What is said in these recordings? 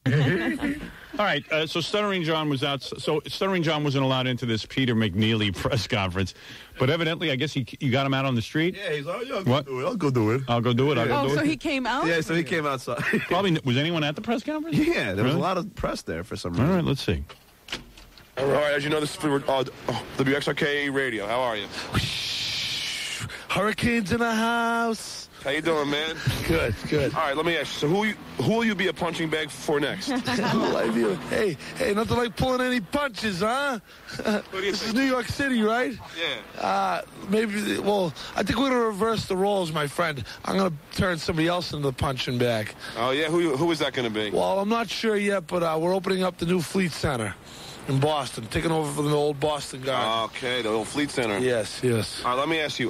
All right, so Stuttering John was out. So Stuttering John wasn't allowed into this Peter McNeeley press conference, but evidently, I guess you got him out on the street. Yeah, he's like, what? I'll go do it. I'll go do it. So he came out? Yeah, so he came outside. Probably was anyone at the press conference? Yeah, there was a lot of press there for some reason. All right, let's see. All right, as you know, this is for WXRK Radio. How are you? Hurricanes in the house. How you doing, man? Good. All right, let me ask you. So who will you be a punching bag for next? Hey, nothing like pulling any punches, huh? This is New York City, right? Yeah. Maybe, well, I think we're going to reverse the roles, my friend. I'm going to turn somebody else into the punching bag. Oh, yeah? Who is that going to be? Well, I'm not sure yet, but we're opening up the new Fleet Center in Boston, taking over from the old Boston guy. Okay, the old Fleet Center. Yes. All right, let me ask you.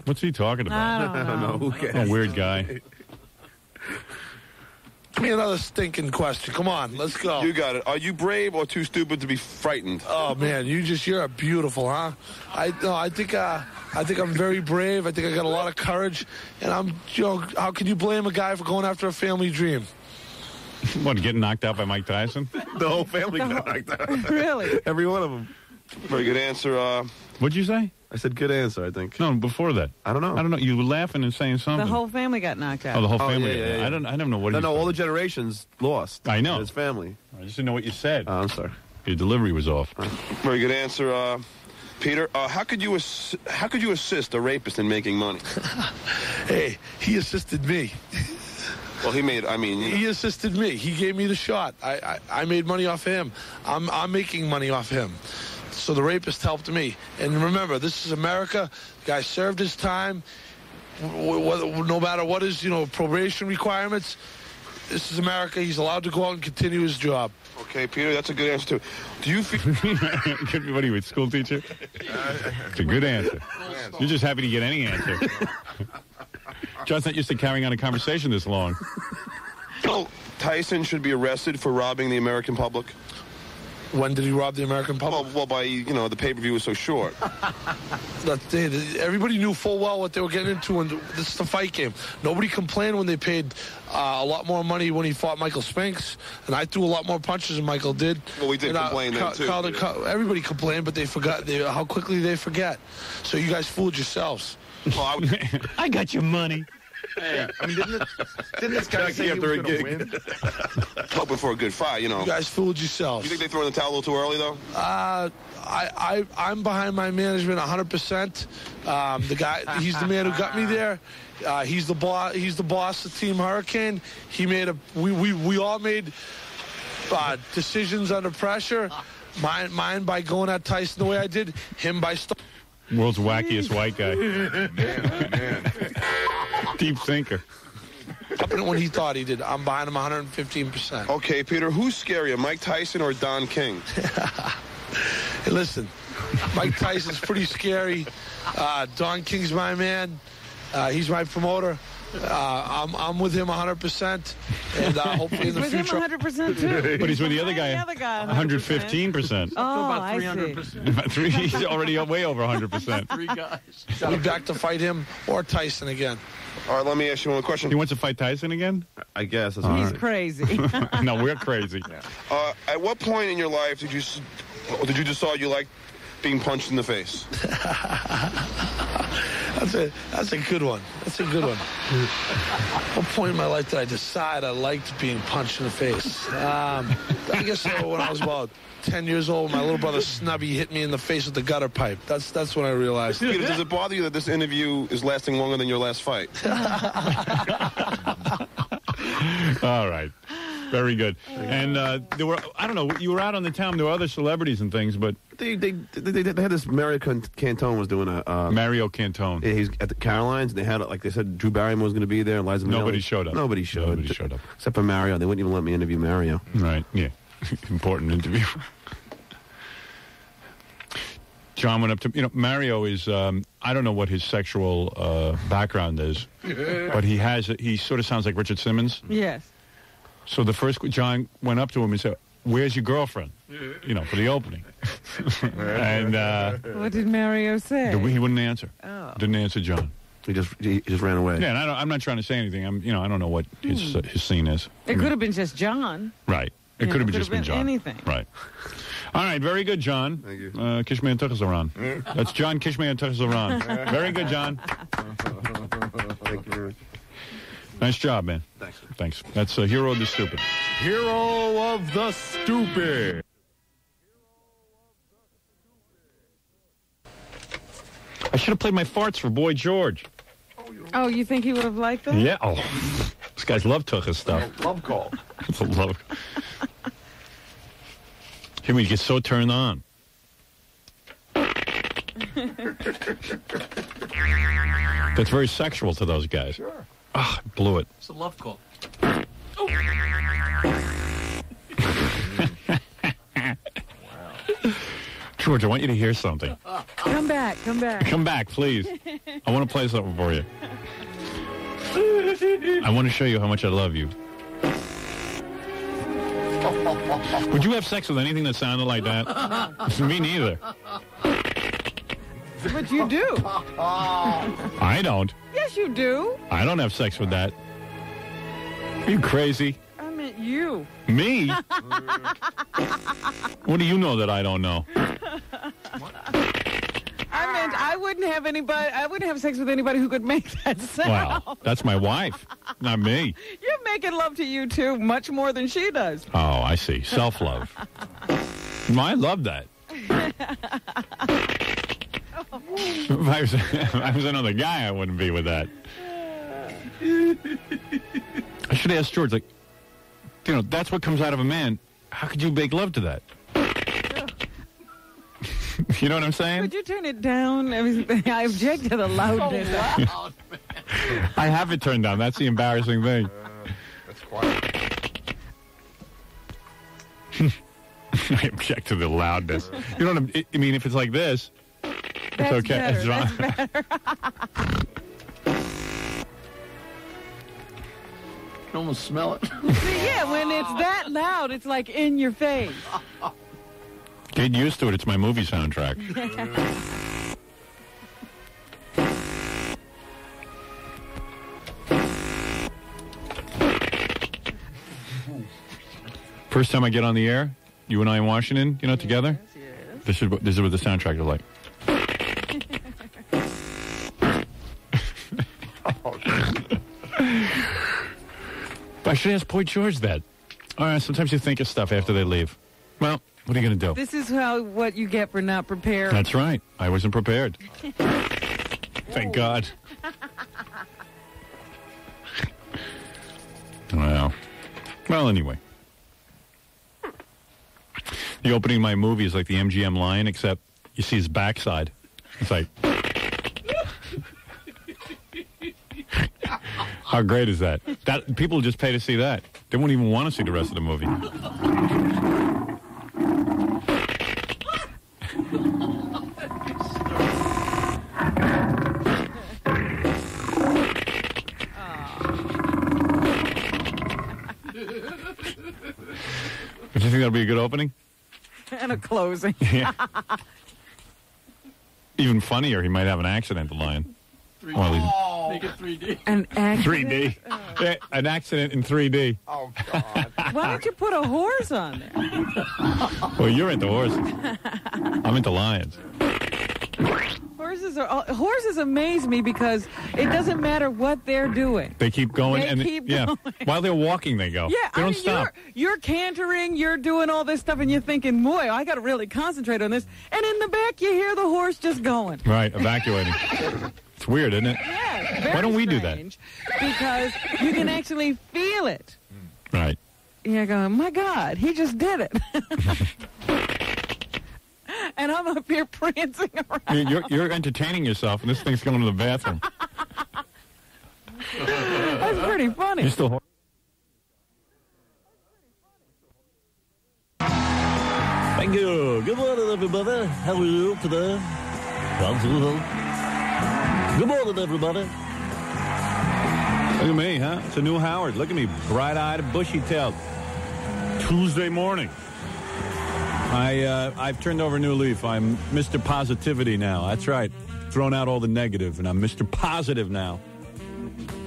What's he talking about? I don't know. Who cares? A weird guy. Give me another stinking question. Come on, let's go. You got it. Are you brave or too stupid to be frightened? Oh man, you're beautiful, huh? I think I'm very brave. I think I got a lot of courage, and how can you blame a guy for going after a family dream? What, getting knocked out by Mike Tyson? The whole family got knocked out. Really? Every one of them. Very good answer. What'd you say? I said good answer, I think. No, before that. I don't know. You were laughing and saying something. The whole family got knocked out. Oh, the whole family. Yeah. I don't know what. No, all the generations lost. I know. His family. I just didn't know what you said. I'm sorry. Your delivery was off. Very good answer, Peter. How could you assist a rapist in making money? Hey, he assisted me. Well, he assisted me. He gave me the shot. I made money off him. I'm making money off him. So the rapist helped me. And remember, this is America. The guy served his time. No matter what his probation requirements, this is America. He's allowed to go out and continue his job. Okay, Peter, that's a good answer too. Do you feel? What are you, a school teacher? It's a good answer. You're just happy to get any answer. John's not used to carrying on a conversation this long. Tyson should be arrested for robbing the American public. When did he rob the American public? Well, by the pay-per-view was so short. Everybody knew full well what they were getting into, and this is a fight game. Nobody complained when they paid a lot more money when he fought Michael Spinks, and I threw a lot more punches than Michael did. Well, we did complain then, too. Everybody complained, but they forgot how quickly they forget. So you guys fooled yourselves. Well, I got your money. Hey, I mean, didn't this guy say he was going to win? Hoping for a good fight, You guys fooled yourselves. You think they threw in the towel a little too early, though? I'm behind my management 100%. The guy, he's the man who got me there. He's the boss. He's the boss of Team Hurricane. We all made decisions under pressure. Mine by going at Tyson the way I did. Him by. World's wackiest white guy. Man. Deep thinker. When he thought he did. I'm behind him 115%. Okay, Peter, who's scarier, Mike Tyson or Don King? Hey, listen, Mike Tyson's pretty scary. Don King's my man. He's my promoter. I'm with him 100%, and hopefully in the with future. Him 100% too. But he's with the other guy 115%. Oh, about 300%. He's already way over 100%. 3 guys. We'll be back to fight him or Tyson again. All right, let me ask you one question. He wants to fight Tyson again? I guess. That's He's crazy. No, we're crazy. Yeah. At what point in your life did you decide you liked being punched in the face? That's a good one. That's a good one. What point in my life did I decide I liked being punched in the face? I guess when I was about 10 years old, my little brother Snubby hit me in the face with the gutter pipe. That's when I realized. Peter, does it bother you that this interview is lasting longer than your last fight? All right. Very good. And there were, I don't know, you were out on the town. There were other celebrities and things, but They had this Mario Cantone was doing a Mario Cantone. He's at the Carolines. And they had they said Drew Barrymore was going to be there. Liza Minnelli. Nobody showed up. Nobody showed up except for Mario. They wouldn't even let me interview Mario. Right. Yeah. Important interview. John went up to Mario is I don't know what his sexual background is, but he sort of sounds like Richard Simmons. Yes. So the first John went up to him and said, "Where's your girlfriend?" For the opening. And what did Mario say? He wouldn't answer. Oh. Didn't answer John. He just ran away. Yeah, and I'm not trying to say anything. I don't know what his scene is. It could have been just John. Right. It could have just been John. Anything. Right. All right, very good, John. Thank you. Kishme and Tuchazaran. That's John Kishme and Tuchazaran. Very good, John. Thank you very much. Nice job, man. Thanks. That's Hero of the Stupid. Hero of the Stupid. I should have played my farts for Boy George. Oh, you think he would have liked that? Yeah. Oh, these guys love Tucha's stuff. Love call. It's a love. He would get so turned on. That's very sexual to those guys. Sure. Ah, blew it. It's a love call. George, I want you to hear something. Come back. Come back, please. I want to play something for you. I want to show you how much I love you. Would you have sex with anything that sounded like that? Me neither. But you do. I don't. Yes, you do. I don't have sex with that. Are you crazy? I meant you. Me? What do you know that I don't know? I meant I wouldn't have sex with anybody who could make that sound. Well, that's my wife, not me. You're making love to you, too, much more than she does. Oh, I see. Self-love. No, I love that. If I was another guy, I wouldn't be with that. I should ask George, like, that's what comes out of a man. How could you make love to that? You know what I'm saying? Would you turn it down? I object to the loudness. Loud, I have it turned down. That's the embarrassing thing. That's quiet. I object to the loudness. You know what I mean? If it's like this, That's it's okay. better. That's That's better. You can almost smell it. See, yeah, when it's that loud, it's like in your face. Get used to it. It's my movie soundtrack. First time I get on the air, you and I in Washington, together. Yes. This is what the soundtrack is like. I should ask Boy George that. All right, sometimes you think of stuff after they leave. Well, what are you going to do? This is what you get for not prepared. That's right. I wasn't prepared. Thank God. Well, anyway. The opening of my movie is like the MGM Lion, except you see his backside. It's like... How great is that? That people just pay to see that. They won't even want to see the rest of the movie. But you think that'll be a good opening? And a closing. Yeah. Even funnier, he might have an accident, the lion. Make it 3D. An accident? 3D. Yeah, an accident in 3D. Oh, God. Why don't you put a horse on there? Well, you're into horses. I'm into lions. Horses amaze me because it doesn't matter what they're doing. They keep going. They keep going. While they're walking, they go. Yeah, they don't stop. You're cantering, you're doing all this stuff, and you're thinking, boy, I got to really concentrate on this. And in the back, you hear the horse just going. Right, evacuating. It's weird, isn't it? Yeah, very Why don't we do that? strange, because you can actually feel it. Right. You're going, my God, he just did it. And I'm up here prancing around. You're entertaining yourself, and this thing's going to the bathroom. That's pretty funny. You're still... Thank you. Good morning, everybody. How are you today? Good morning, everybody. Look at me, huh? It's a new Howard. Look at me, bright-eyed, bushy-tailed. Tuesday morning. I've turned over a new leaf. I'm Mr. Positivity now. That's right. thrown out all the negative, and I'm Mr. Positive now.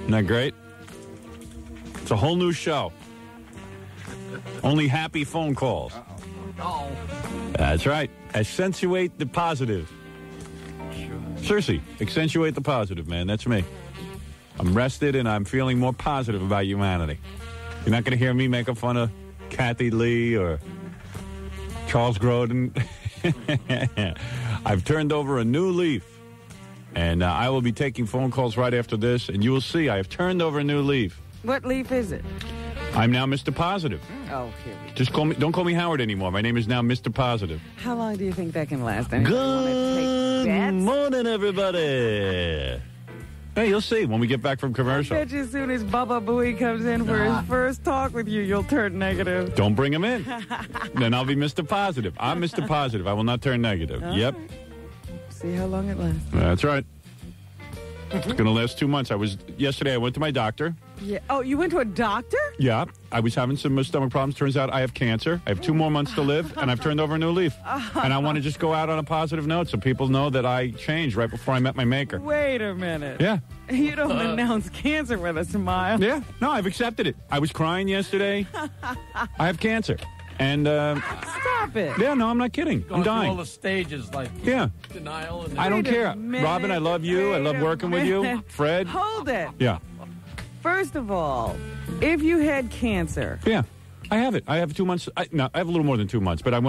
Isn't that great? It's a whole new show. Only happy phone calls. That's right. Accentuate the positive. Seriously, accentuate the positive, man. That's me. I'm rested, and I'm feeling more positive about humanity. You're not going to hear me making fun of Kathy Lee or Charles Grodin. I've turned over a new leaf, and I will be taking phone calls right after this, and you will see I have turned over a new leaf. What leaf is it? I'm now Mr. Positive. Oh, here we go. Just call me. Don't call me Howard anymore. My name is now Mr. Positive. How long do you think that can last? Good morning, everybody. Hey, you'll see when we get back from commercial. I bet you as soon as Baba Booey comes in for his first talk with you, you'll turn negative. Don't bring him in. Then I'll be Mr. Positive. I'm Mr. Positive. I will not turn negative. Yep. Right. See how long it lasts. That's right. It's going to last 2 months. Yesterday I went to my doctor. Yeah. Oh, you went to a doctor? Yeah. I was having some stomach problems. Turns out I have cancer. I have 2 more months to live, and I've turned over a new leaf. And I want to just go out on a positive note so people know that I changed right before I met my maker. Wait a minute. Yeah. You don't announce cancer with a smile. Yeah. No, I've accepted it. I was crying yesterday. I have cancer. And, Stop it. yeah, no, I'm not kidding. I'm dying. All the stages, like denial. And I don't Wait a care. minute. Robin, I love you. I love working with you. Fred. Hold it. Yeah. First of all, if you had cancer, Yeah. I have it. I have 2 months. I have a little more than 2 months, but I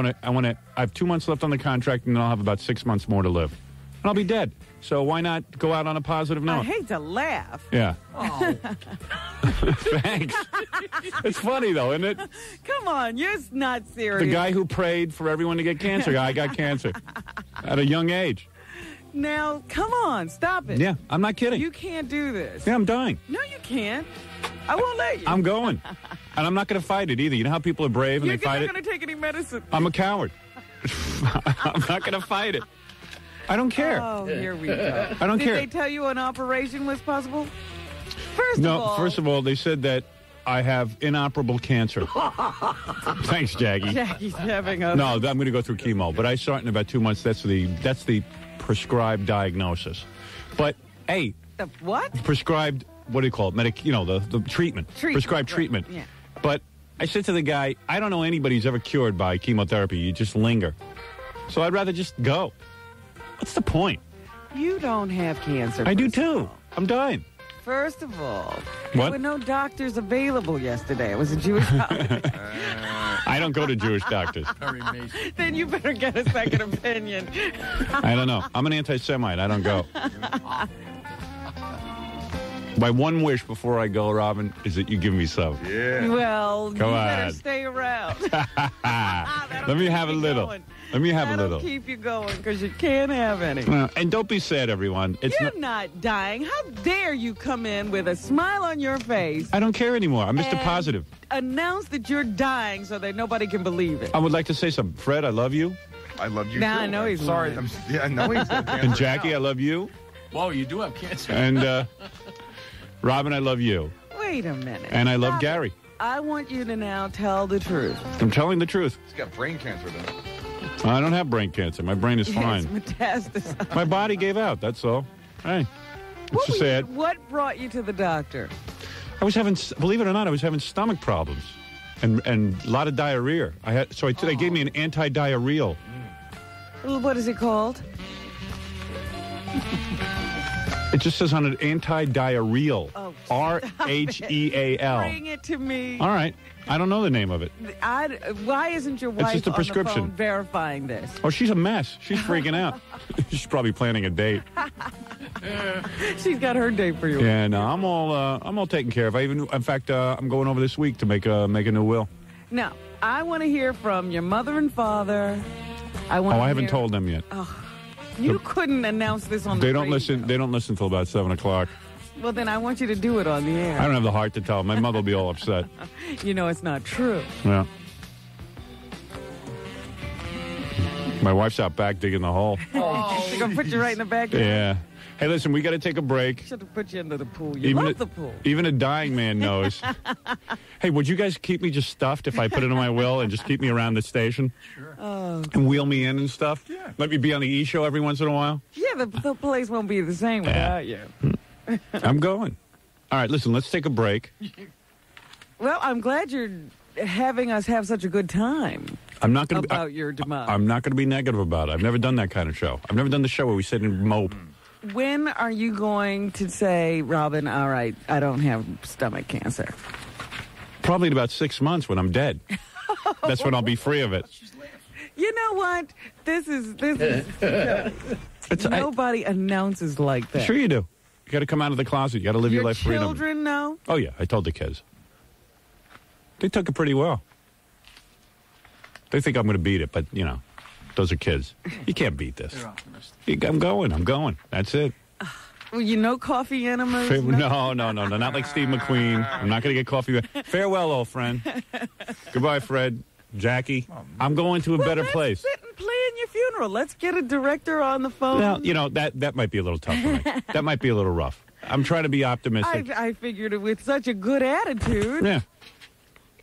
have 2 months left on the contract, and then I'll have about 6 months more to live. And I'll be dead. So why not go out on a positive I note? hate to laugh. Yeah. Oh. Thanks. It's funny, though, isn't it? Come on, you're not serious. The guy who prayed for everyone to get cancer, I got cancer at a young age. Now, come on, stop it. Yeah, I'm not kidding. You can't do this. Yeah, I'm dying. No, you can't. I won't let you. I'm going. And I'm not going to fight it either. You know how people are brave and You're they fight not it? going to take any medicine. I'm a coward. I'm not going to fight it. I don't care. Oh, here we go. I don't care. Did they tell you an operation was possible? First of all, they said that I have inoperable cancer. Thanks, Jaggy. Jackie's having a... No, I'm going to go through chemo, but I start in about 2 months. That's the prescribed diagnosis. But, hey, The what? prescribed, what do you call it? The treatment. Prescribed treatment. Yeah. But I said to the guy, I don't know anybody who's ever cured by chemotherapy. You just linger. So I'd rather just go. What's the point? You don't have cancer. I do first of too. all. I'm dying. First of all, What? there were no doctors available yesterday. It was a Jewish holiday. I don't go to Jewish doctors. Very amazing. Then you better get a second opinion. I don't know. I'm an anti-Semite. I don't go. My one wish before I go, Robin, is that you give me some. Yeah. Well, Come you on. better stay around. Let me have a little. Let me have a That'll little. keep you going because you can't have any. And don't be sad, everyone. It's You're not dying. How dare you come in with a smile on your face? I don't care anymore. I'm Mr. and Positive. Announce that you're dying so that nobody can believe it. I would like to say something. Fred, I love you. I love you Now too. I know he's sorry. lying. I know he's got cancer. And Jackie, I love you. Whoa, you do have cancer. And Robin, I love you. Wait a minute. And I love Stop Gary. it. I want you to now tell the truth. I'm telling the truth. He's got brain cancer, though. I don't have brain cancer. My brain is Yes, fine. metastasized. My body gave out. That's all. Hey, it's just sad. What brought you to the doctor? I was having, believe it or not, I was having stomach problems and a lot of diarrhea. They gave me an anti-diarrheal. Well, what is it called? It just says on it anti-diarrheal. Oh, R-H-E-A-L. Bring it to me. All right. I don't know the name of it. Why isn't your wife just a on prescription. the phone verifying this? Oh, she's a mess. She's freaking out. She's probably planning a date. She's got her date for you. Yeah, no, I'm all taken care of. In fact, I'm going over this week to make a new will. Now, I want to hear from your mother and father. I haven't told them yet. You couldn't announce this on the They don't radio. listen. They don't listen till about 7 o'clock. Well, then I want you to do it on the air. I don't have the heart to tell them. My mother will be all upset. You know it's not true. Yeah. My wife's out back digging the hole. She's going to put you right in the back. Yeah. Hey, listen, we got to take a break. Should have put you into the pool. You love the pool. Even a dying man knows. Hey, would you guys keep me just stuffed if I put it in my will and just keep me around the station? Sure. and wheel me in and stuff. Yeah. Let me be on the E! Show every once in a while. Yeah, the place won't be the same without you. I'm going. All right, listen, let's take a break. Well, I'm glad you're having us have such a good time. I'm not going to about your demise. I'm not going to be negative about it. I've never done that kind of show. I've never done the show where we sit and mope. When are you going to say, Robin, all right, I don't have stomach cancer? Probably in about 6 months when I'm dead. That's when I'll be free of it. You know what? This is nobody announces like that. Sure you do. You got to come out of the closet. You got to live your life freedom. Your children know? Oh, yeah. I told the kids. They took it pretty well. They think I'm going to beat it, but, you know, those are kids. You can't beat this. I'm going. That's it. Well, you know coffee enemas? No. Not like Steve McQueen. I'm not going to get coffee. Farewell, old friend. Goodbye, Fred. Jackie. I'm going to a better place. Sit and plan your funeral. Let's get a director on the phone. Well, you know, that might be a little tough for me. That might be a little rough. I'm trying to be optimistic. I figured it with such a good attitude. Yeah.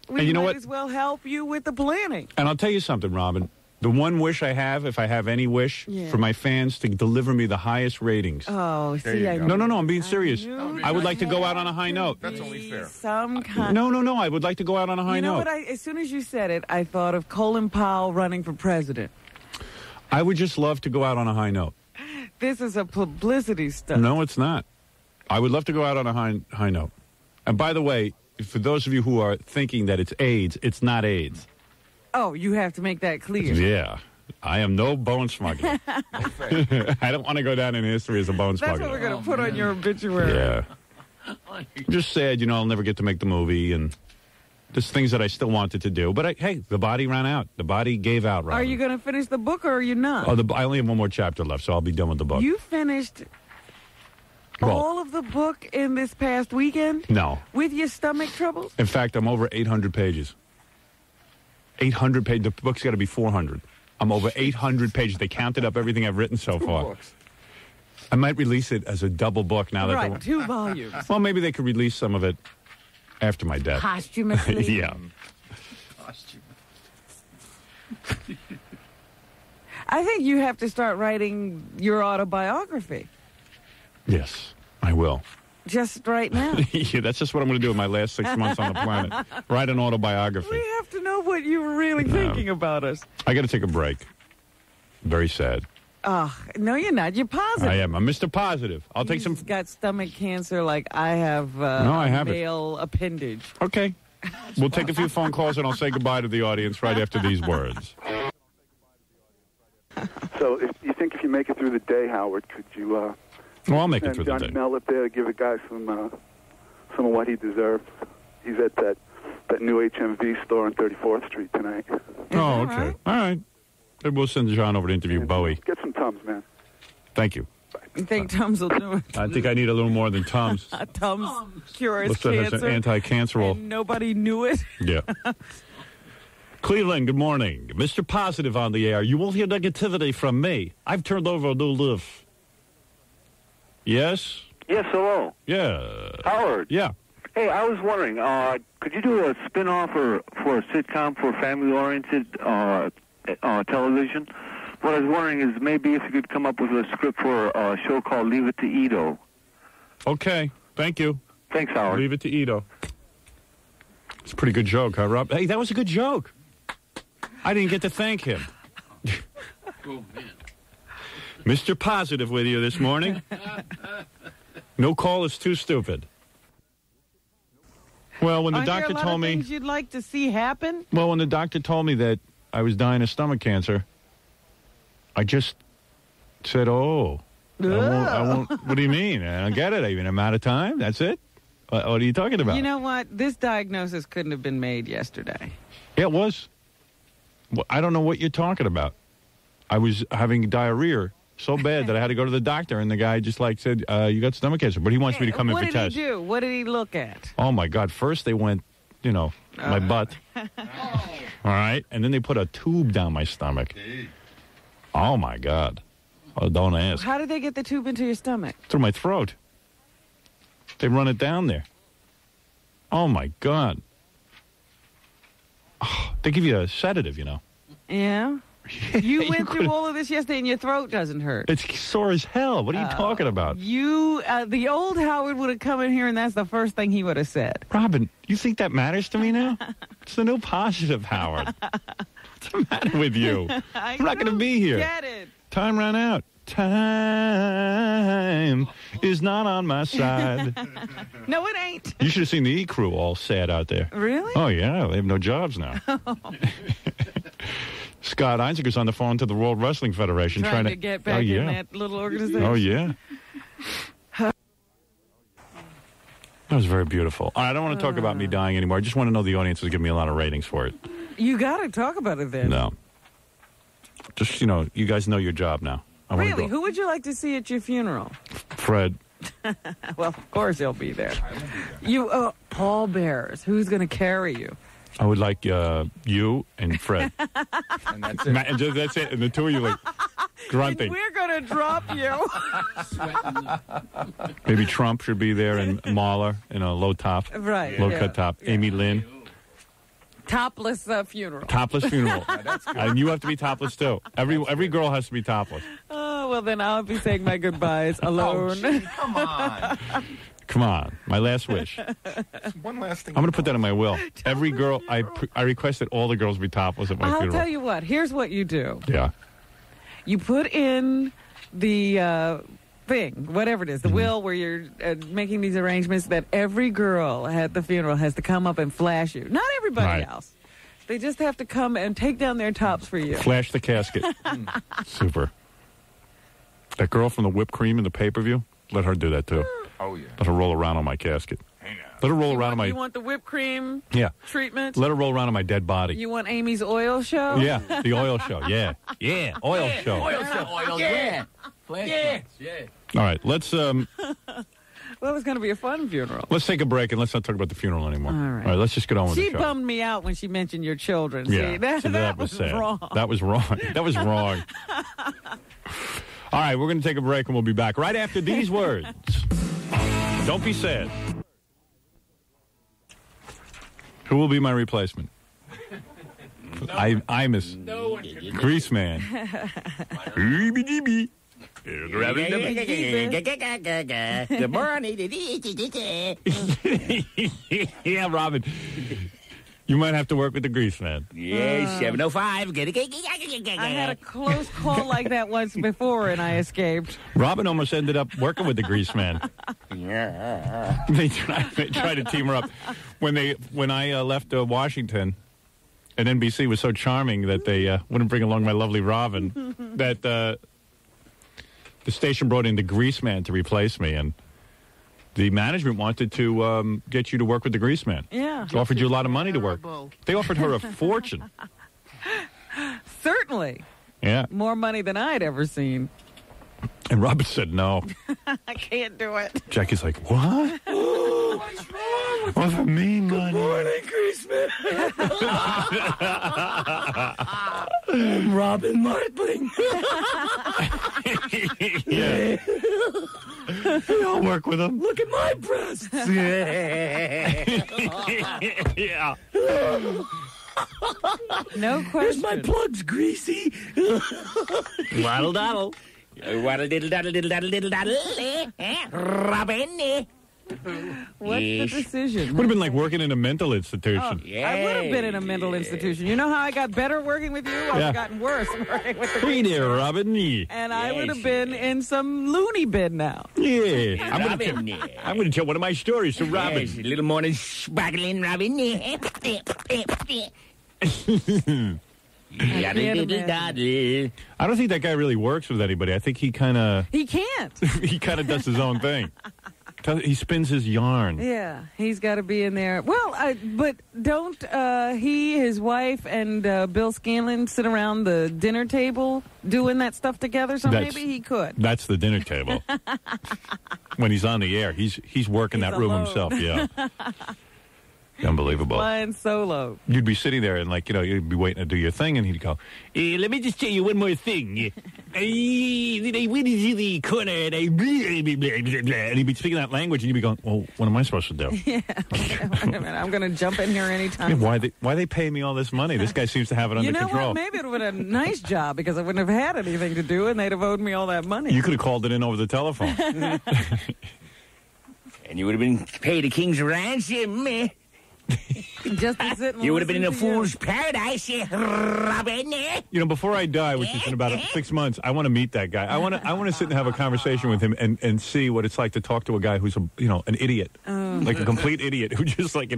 We you know might what? as well help you with the planning. And I'll tell you something, Robin. The one wish I have, if I have any wish, for my fans to deliver me the highest ratings. Oh, see, I No, I'm being serious. I would like to go out on a high note. That's only fair. Some kind. No. I would like to go out on a high note. What? As soon as you said it, I thought of Colin Powell running for president. I would just love to go out on a high note. This is a publicity stunt. No, it's not. I would love to go out on a high note. And by the way, for those of you who are thinking that it's AIDS, it's not AIDS. Oh, you have to make that clear. Yeah. I am no bone smuggler. I don't want to go down in history as a bone smuggler. That's what we're going to put on your obituary. Yeah. Just sad, you know, I'll never get to make the movie, and there's things that I still wanted to do. But, hey, the body ran out. The body gave out, Robin. Are you going to finish the book, or are you not? I only have one more chapter left, so I'll be done with the book. You finished all of the book in this past weekend? No. With your stomach troubles? In fact, I'm over 800 pages. 800 pages. The book's got to be 400. I'm over 800 pages. They counted up everything I've written so far. Books. I might release it as a double book now. Right, 2 volumes. Well, maybe they could release some of it after my death. Posthumously? Yeah. I think you have to start writing your autobiography. Yes, I will. Just right now. Yeah, that's just what I'm going to do in my last 6 months on the planet. Write an autobiography. We have to know what you were really thinking about us. I got to take a break. Very sad. Oh, no, you're not. You're positive. I am. I'm Mr. Positive. I'll take some. Got stomach cancer like I have I haven't. male appendage. Okay. We'll take a few phone calls and I'll say goodbye to the audience right after these words. So if you make it through the day, Howard, could you Well, I'll make it through the Johnny day. Mel up there to give a guy some of what he deserves? He's at that new HMV store on 34th Street tonight. Oh, okay. right? All right. Maybe we'll send John over to interview Bowie. Get some Tums, man. Thank you. You think Tums will do it? I think I need a little more than Tums. Tums cures Looks like it's cancer. an anti-cancerol. And nobody knew it. Yeah. Cleveland, good morning. Mr. Positive on the air. You won't hear negativity from me. I've turned over a new leaf. Yes? Yes, hello. Yeah. Howard. Yeah. Hey, I was wondering, could you do a spin-off for a sitcom for family-oriented television? What I was wondering is maybe if you could come up with a script for a show called Leave It to Ito. Okay. Thank you. Thanks, Howard. Leave it to Ito. It's a pretty good joke, huh, Rob? Hey, that was a good joke. I didn't get to thank him. Oh, man. Mr. Positive with you this morning. No call is too stupid. Well, when the doctor told me... things you'd like to see happen? Well, when the doctor told me that I was dying of stomach cancer, I just said, I won't. What do you mean? I don't get it. Even amount of time? That's it? What are you talking about? You know what? This diagnosis couldn't have been made yesterday. Yeah, it was. Well, I don't know what you're talking about. I was having diarrhea so bad that I had to go to the doctor, and the guy just said, you got stomach cancer, but he wants me to come in for tests. What did he do? What did he look at? Oh, my God. First they went, my butt. All right. And then they put a tube down my stomach. Oh, my God. Oh, don't ask. How did they get the tube into your stomach? Through my throat. They run it down there. Oh, my God. Oh, they give you a sedative, Yeah? You went through all of this yesterday and your throat doesn't hurt. It's sore as hell. What are you talking about? The old Howard would have come in here and that's the first thing he would have said. Robin, you think that matters to me now? It's the new positive Howard. What's the matter with you? I'm not going to be here. Get it. Time ran out. Time is not on my side. No, it ain't. You should have seen the E-Crew all sad out there. Really? Oh, yeah. They have no jobs now. Scott Einziger's on the phone to the World Wrestling Federation trying to get back in that little organization. Oh, yeah. That was very beautiful. All right, I don't want to talk about me dying anymore. I just want to know the audience is giving me a lot of ratings for it. You got to talk about it then. No. Just, you guys know your job now. Really? Who would you like to see at your funeral? Fred. Well, of course he'll be there. You, pallbearers. Who's going to carry you? I would like you and Fred. And that's it. That's it. And the two of you like grunting. And we're going to drop you. Maybe Trump should be there and Mahler in a low top. Right. Low cut top. Yeah. Amy Lynn. Topless funeral. Topless funeral. And you have to be topless too. Every girl has to be topless. Oh, well then I'll be saying my goodbyes alone. Oh, come on. Come on. My last wish. One last thing. I'm going to put that in my will. Every girl, I request that all the girls be topless at my funeral. I'll tell you what. Here's what you do. Yeah. You put in the thing, whatever it is, the will where you're making these arrangements that every girl at the funeral has to come up and flash you. Not everybody else. They just have to come and take down their tops for you. Flash the casket. Super. That girl from the whipped cream in the pay-per-view, let her do that too. Oh, yeah. Let her roll around on my casket. Let her roll around on my... You want the whipped cream treatment? Let her roll around on my dead body. You want Amy's oil show? Yeah, the oil show. Yeah. Yeah, oil show. Oil show. Oil, yeah. Yeah. All right, let's... Well, it was going to be a fun funeral. Let's take a break and let's not talk about the funeral anymore. All right. All right, let's just get on with the show. She bummed me out when she mentioned your children. Yeah, See, that was sad. wrong. That was wrong. That was wrong. All right, we're going to take a break and we'll be back right after these words. Don't be sad. Who will be my replacement? I miss Grease Man. Good morning. Yeah, Robin. You might have to work with the Grease Man. Yeah, 705. I had a close call like that once before, and I escaped. Robin almost ended up working with the Grease Man. Yeah. They tried to team her up. When I left Washington, and NBC was so charming that they wouldn't bring along my lovely Robin, that the station brought in the Grease Man to replace me, and the management wanted to get you to work with the Grease Man. Yeah. They offered you a lot of money to work. They offered her a fortune. Certainly. Yeah. More money than I'd ever seen. And Robin said no. I can't do it. Jackie's like, what? What's wrong with What's mean money? Good morning, Grease Man. Robin Martling. Yeah. I'll work with him. Look at my breasts. Yeah. No question. Where's my plugs, Greasy? Waddle daddle. Waddle diddle daddle diddle daddle diddle daddle. Robin. What's the decision? Would have been like working in a mental institution. I would have been in a mental institution. You know how I got better working with you? I've gotten worse working with the Hey there, Robin. And I would have been in some loony bin now. Yeah. I'm going to tell one of my stories to Robin. Yes, a little more than sparkling, Robin. I don't think that guy really works with anybody. I think he kind of... He can't. He kind of does his own thing. He spins his yarn. Yeah, he's got to be in there. Well, but don't he, his wife, and Bill Scanlon sit around the dinner table doing that stuff together? So maybe he could. That's the dinner table. When he's on the air, he's working that room alone. himself, yeah. Unbelievable. Flying solo. You'd be sitting there and, like, you know, you'd be waiting to do your thing, and he'd go, let me just tell you one more thing. They went into the corner, and and he'd be speaking that language, and you'd be going, well, what am I supposed to do? Yeah. I'm going to jump in here anytime. Why they pay me all this money? This guy seems to have it under control. What? Maybe it would have been a nice job because I wouldn't have had anything to do, and they'd have owed me all that money. You could have called it in over the telephone. And you would have been paid a king's ransom. Just to sit and you would have been in a listen to fool's paradise, Robin. You know, before I die, which is in about 6 months, I want to meet that guy. I want to sit and have a conversation with him and see what it's like to talk to a guy who's an idiot, like a complete idiot who just like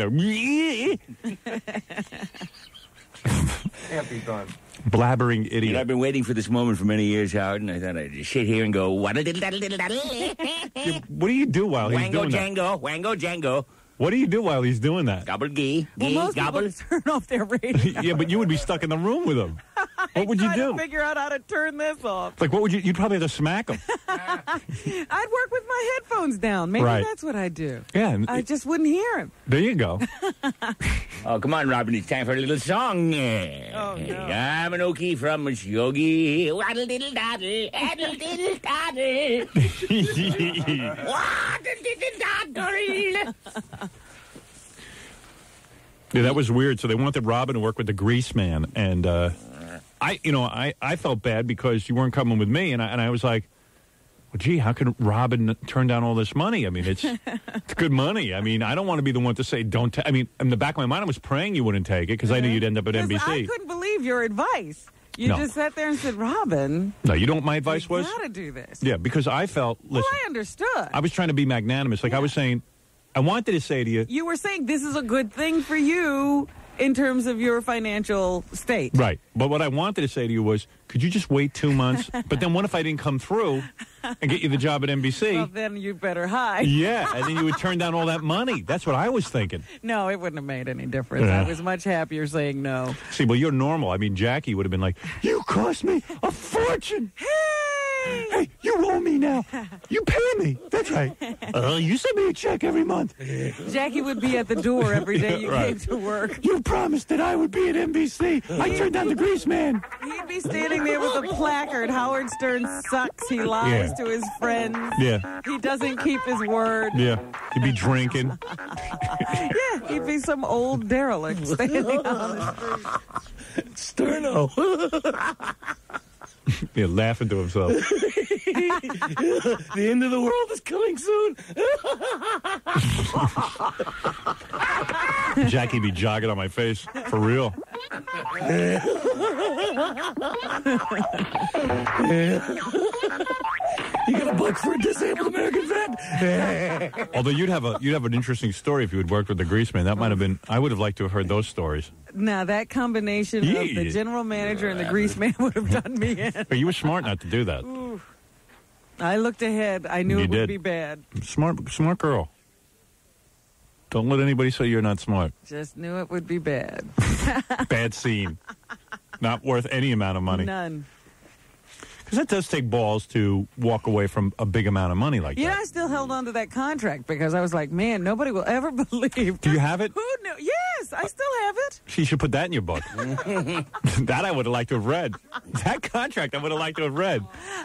Can't be done. blabbering idiot. You know, I've been waiting for this moment for many years, Howard, and I thought I'd just sit here and go, What do you do while he's doing that? Wango Django. What do you do while he's doing that? Gobble gee, most gobble. people turn off their radio. Yeah, but you would be stuck in the room with him. What would you do? To figure out how to turn this off. Like, what would you? You'd probably have to smack him. I'd work with my headphones down. Maybe that's what I'd do. Yeah, I just wouldn't hear him. There you go. Oh, come on, Robin. It's time for a little song. Oh, no. I'm an Okie from Yogi. Waddle diddle daddle, addle diddle daddle. Waddle diddle daddle. Yeah, that was weird. So they wanted Robin to work with the grease man, and I felt bad because you weren't coming with me, and I was like, well, gee, how could Robin turn down all this money? I mean, it's good money. I mean, I don't want to be the one to say don't take. I mean, in the back of my mind, I was praying you wouldn't take it because I knew you'd end up at NBC. I couldn't believe your advice. You just sat there and said, Robin. No, you know what my advice was? You got to do this. Yeah, because I felt. Listen, well, I understood. I was trying to be magnanimous. Like I was saying. I wanted to say to you... You were saying this is a good thing for you in terms of your financial state. Right. But what I wanted to say to you was, could you just wait 2 months? But then what if I didn't come through and get you the job at NBC? Well, then you better hide. Yeah, and then you would turn down all that money. That's what I was thinking. No, it wouldn't have made any difference. I was much happier saying no. See, well, you're normal. I mean, Jackie would have been like, you cost me a fortune. Hey, you owe me now. You pay me. That's right. You send me a check every month. Jackie would be at the door every day you came to work. You promised that I would be at NBC. I turned down the grease man. He'd be standing there with a placard. Howard Stern sucks. He lies to his friends. Yeah. He doesn't keep his word. Yeah. He'd be drinking. Yeah, he'd be some old derelict standing on the street. Sterno. Yeah, laughing to himself. The end of the world is coming soon. Jackie be jogging on my face. For real. You got a book for a disabled American vet? Although you'd have an interesting story if you had worked with the grease man. That might have been. I would have liked to have heard those stories. Now that combination of the general manager and the grease man would have done me in. But you were smart not to do that. Ooh. I looked ahead. I knew it would be bad. Smart girl. Don't let anybody say you're not smart. Just knew it would be bad. Bad scene. Not worth any amount of money. None. Because it does take balls to walk away from a big amount of money like that. Yeah, I still held on to that contract because I was like, man, nobody will ever believe. Do you have it? Who knew? Yes, I still have it. She should put that in your book. That I would have liked to have read. That contract I would have liked to have read.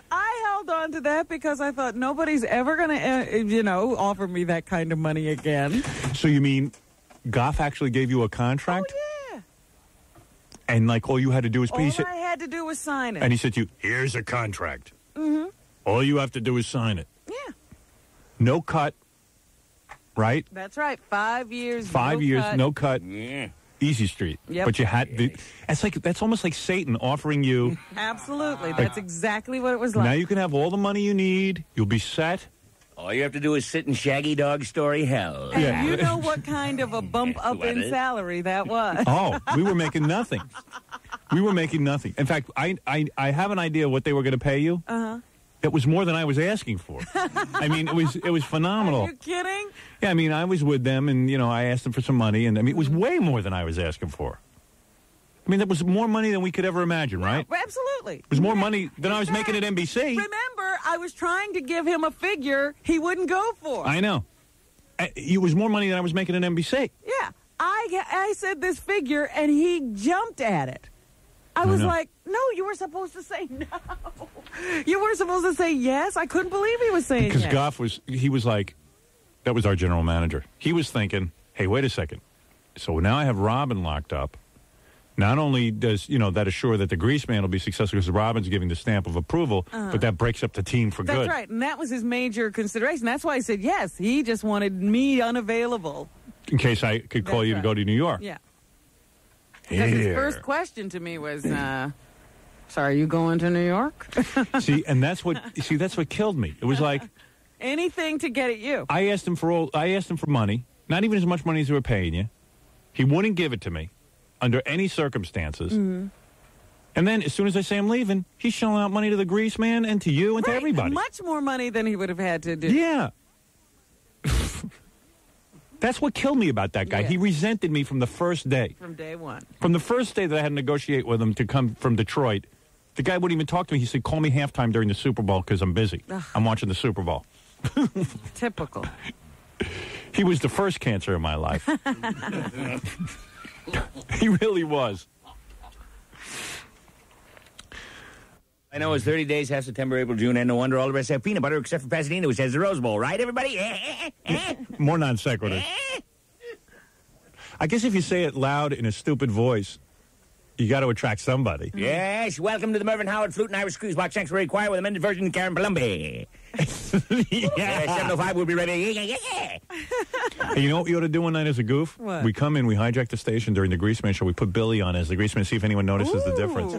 I held on to that because I thought nobody's ever going to, offer me that kind of money again. So you mean Goff actually gave you a contract? Oh, yeah. And, like, all you had to do was... All I had to do was sign it. And he said to you, here's a contract. Mm-hmm. All you have to do is sign it. Yeah. No cut, right? That's right. 5 years, 5 years, cut. no cut. Yeah. Easy street. Yep. But you had... That's almost like Satan offering you... Absolutely. That's exactly what it was like. Now you can have all the money you need. You'll be set. All you have to do is sit in Shaggy Dog Story hell. And Yeah. you know what kind of a bump up in salary that was. Oh, we were making nothing. We were making nothing. In fact, I have an idea what they were going to pay you. Uh-huh. It was more than I was asking for. I mean, it was phenomenal. Are you kidding? Yeah, I mean, I was with them, and, I asked them for some money, and, I mean, it was way more than I was asking for. I mean, that was more money than we could ever imagine, right? Yeah, absolutely. It was more money than I was making at NBC. Remember, I was trying to give him a figure he wouldn't go for. I know. It was more money than I was making at NBC. Yeah. I said this figure, and he jumped at it. I was like, no, you were supposed to say no. You were supposed to say yes. I couldn't believe he was saying yes. Because Goff was like, that was our general manager. He was thinking, hey, wait a second. So now I have Robin locked up. Not only does, that assure that the grease man will be successful because Robin's giving the stamp of approval, but that breaks up the team for good. That's right. And that was his major consideration. That's why I said yes. He just wanted me unavailable. In case I could call you to go to New York. Yeah. Because his first question to me was, sorry, are you going to New York? See, that's what killed me. It was like anything to get at you. I asked him for money, not even as much money as they were paying you. He wouldn't give it to me under any circumstances. Mm-hmm. And then as soon as I say I'm leaving, he's shelling out money to the grease man and to you and to everybody. Much more money than he would have had to do. Yeah. That's what killed me about that guy. Yeah. He resented me from the first day. From day one. From the first day that I had to negotiate with him to come from Detroit, the guy wouldn't even talk to me. He said, call me halftime during the Super Bowl because I'm busy. Ugh. I'm watching the Super Bowl. Typical. He was the first cancer in my life. He really was. I know it's 30 days, half September, April, June, and no wonder all the rest have peanut butter except for Pasadena, which has the Rose Bowl, right, everybody? More non sequitur. I guess if you say it loud in a stupid voice, you got to attract somebody. Yes, welcome to the Mervyn Howard Flute and Irish Cruise Box Sanctuary Choir with amended version Karen Palumbi. Yeah, 705 will be ready. Hey, you know what we ought to do one night as a goof? What? We come in, we hijack the station during the Greaseman show. We put Billy on as the Greaseman, see if anyone notices the difference.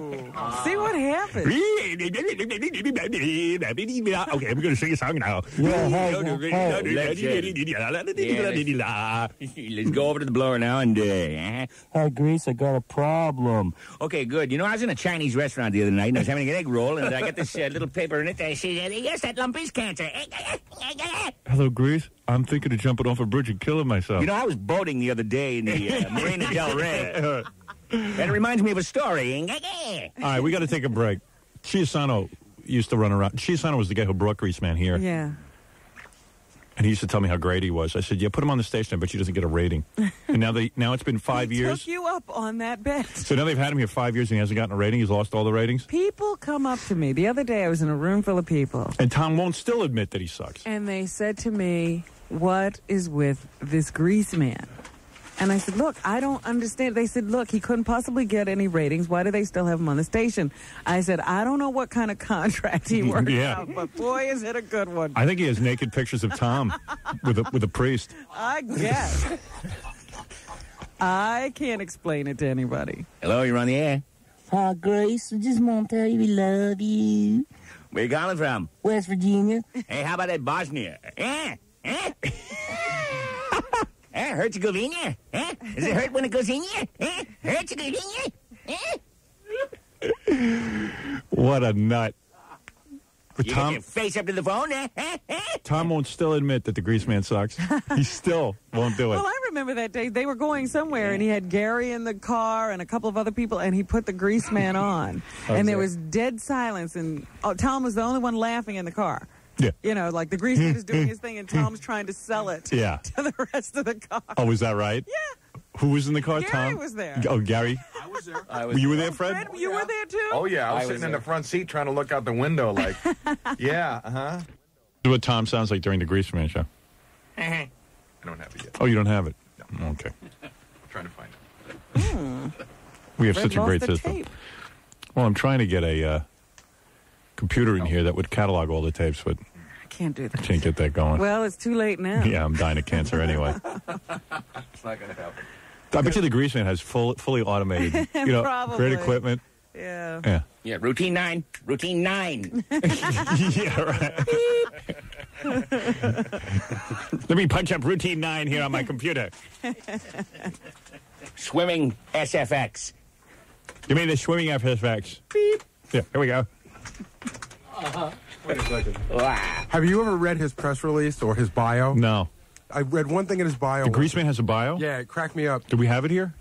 See what happens. Okay, I'm going to sing a song now. Let's go over to the blower now and... Hey, Grease, I got a problem. Okay, good. I was in a Chinese restaurant the other night, and I was having an egg roll, and I got this little paper in it. I said, yes, that lump is cancer. Hello, Grease. I'm thinking of jumping off a bridge and killing myself. I was boating the other day in the Marina Del Rey. That reminds me of a story. All right, we got to take a break. Chiasano used to run around. Chiasano was the guy who brought Greaseman here. Yeah. And he used to tell me how great he was. I said, yeah, put him on the station. I bet he doesn't get a rating. And now it's been 5 years. Took you up on that bet. So now they've had him here 5 years and he hasn't gotten a rating. He's lost all the ratings. People come up to me. The other day I was in a room full of people. And Tom won't still admit that he sucks. And they said to me, what is with this grease man? And I said, look, I don't understand. They said, look, he couldn't possibly get any ratings. Why do they still have him on the station? I said, I don't know what kind of contract he worked out, but boy, is it a good one. I think he has naked pictures of Tom with a priest. I guess. I can't explain it to anybody. Hello, you're on the air. Hi, Grace. I just want to tell you we love you. Where you calling from? West Virginia. Hey, how about that Bosnia? Herzegovina? Does it hurt when it goes in you? Herzegovina? What a nut. But you get your face up to the phone? Tom won't still admit that the grease man sucks. He still won't do it. Well, I remember that day. They were going somewhere, and he had Gary in the car and a couple of other people, and he put the grease man on. And there was dead silence, and Tom was the only one laughing in the car. Yeah. Like the grease man is doing his thing, and Tom's trying to sell it to the rest of the car. Oh, was that right? Yeah. Who was in the car, Gary Tom? Gary was there. Oh, Gary? I was there. You were there, Fred? You were there, too? Oh, yeah. I was sitting in the front seat trying to look out the window like, yeah, This is what Tom sounds like during the Grease Man show. I don't have it yet. Oh, you don't have it? No. Okay. I'm trying to find it. We have such a great system. Tape. Well, I'm trying to get a computer in here that would catalog all the tapes, but can't do that. Can't get that going. Well, it's too late now. Yeah, I'm dying of cancer anyway. It's not going to happen. I bet you the Grease Man has fully automated, great equipment. Yeah. Yeah, routine 9. Routine 9. Yeah, right. Let me punch up routine 9 here on my computer. Swimming SFX. Give me the swimming SFX. Beep. Yeah, here we go. Wait a second. Have you ever read his press release or his bio? No. I read one thing in his bio. The Grease Man has a bio? Yeah, it cracked me up. Do we have it here?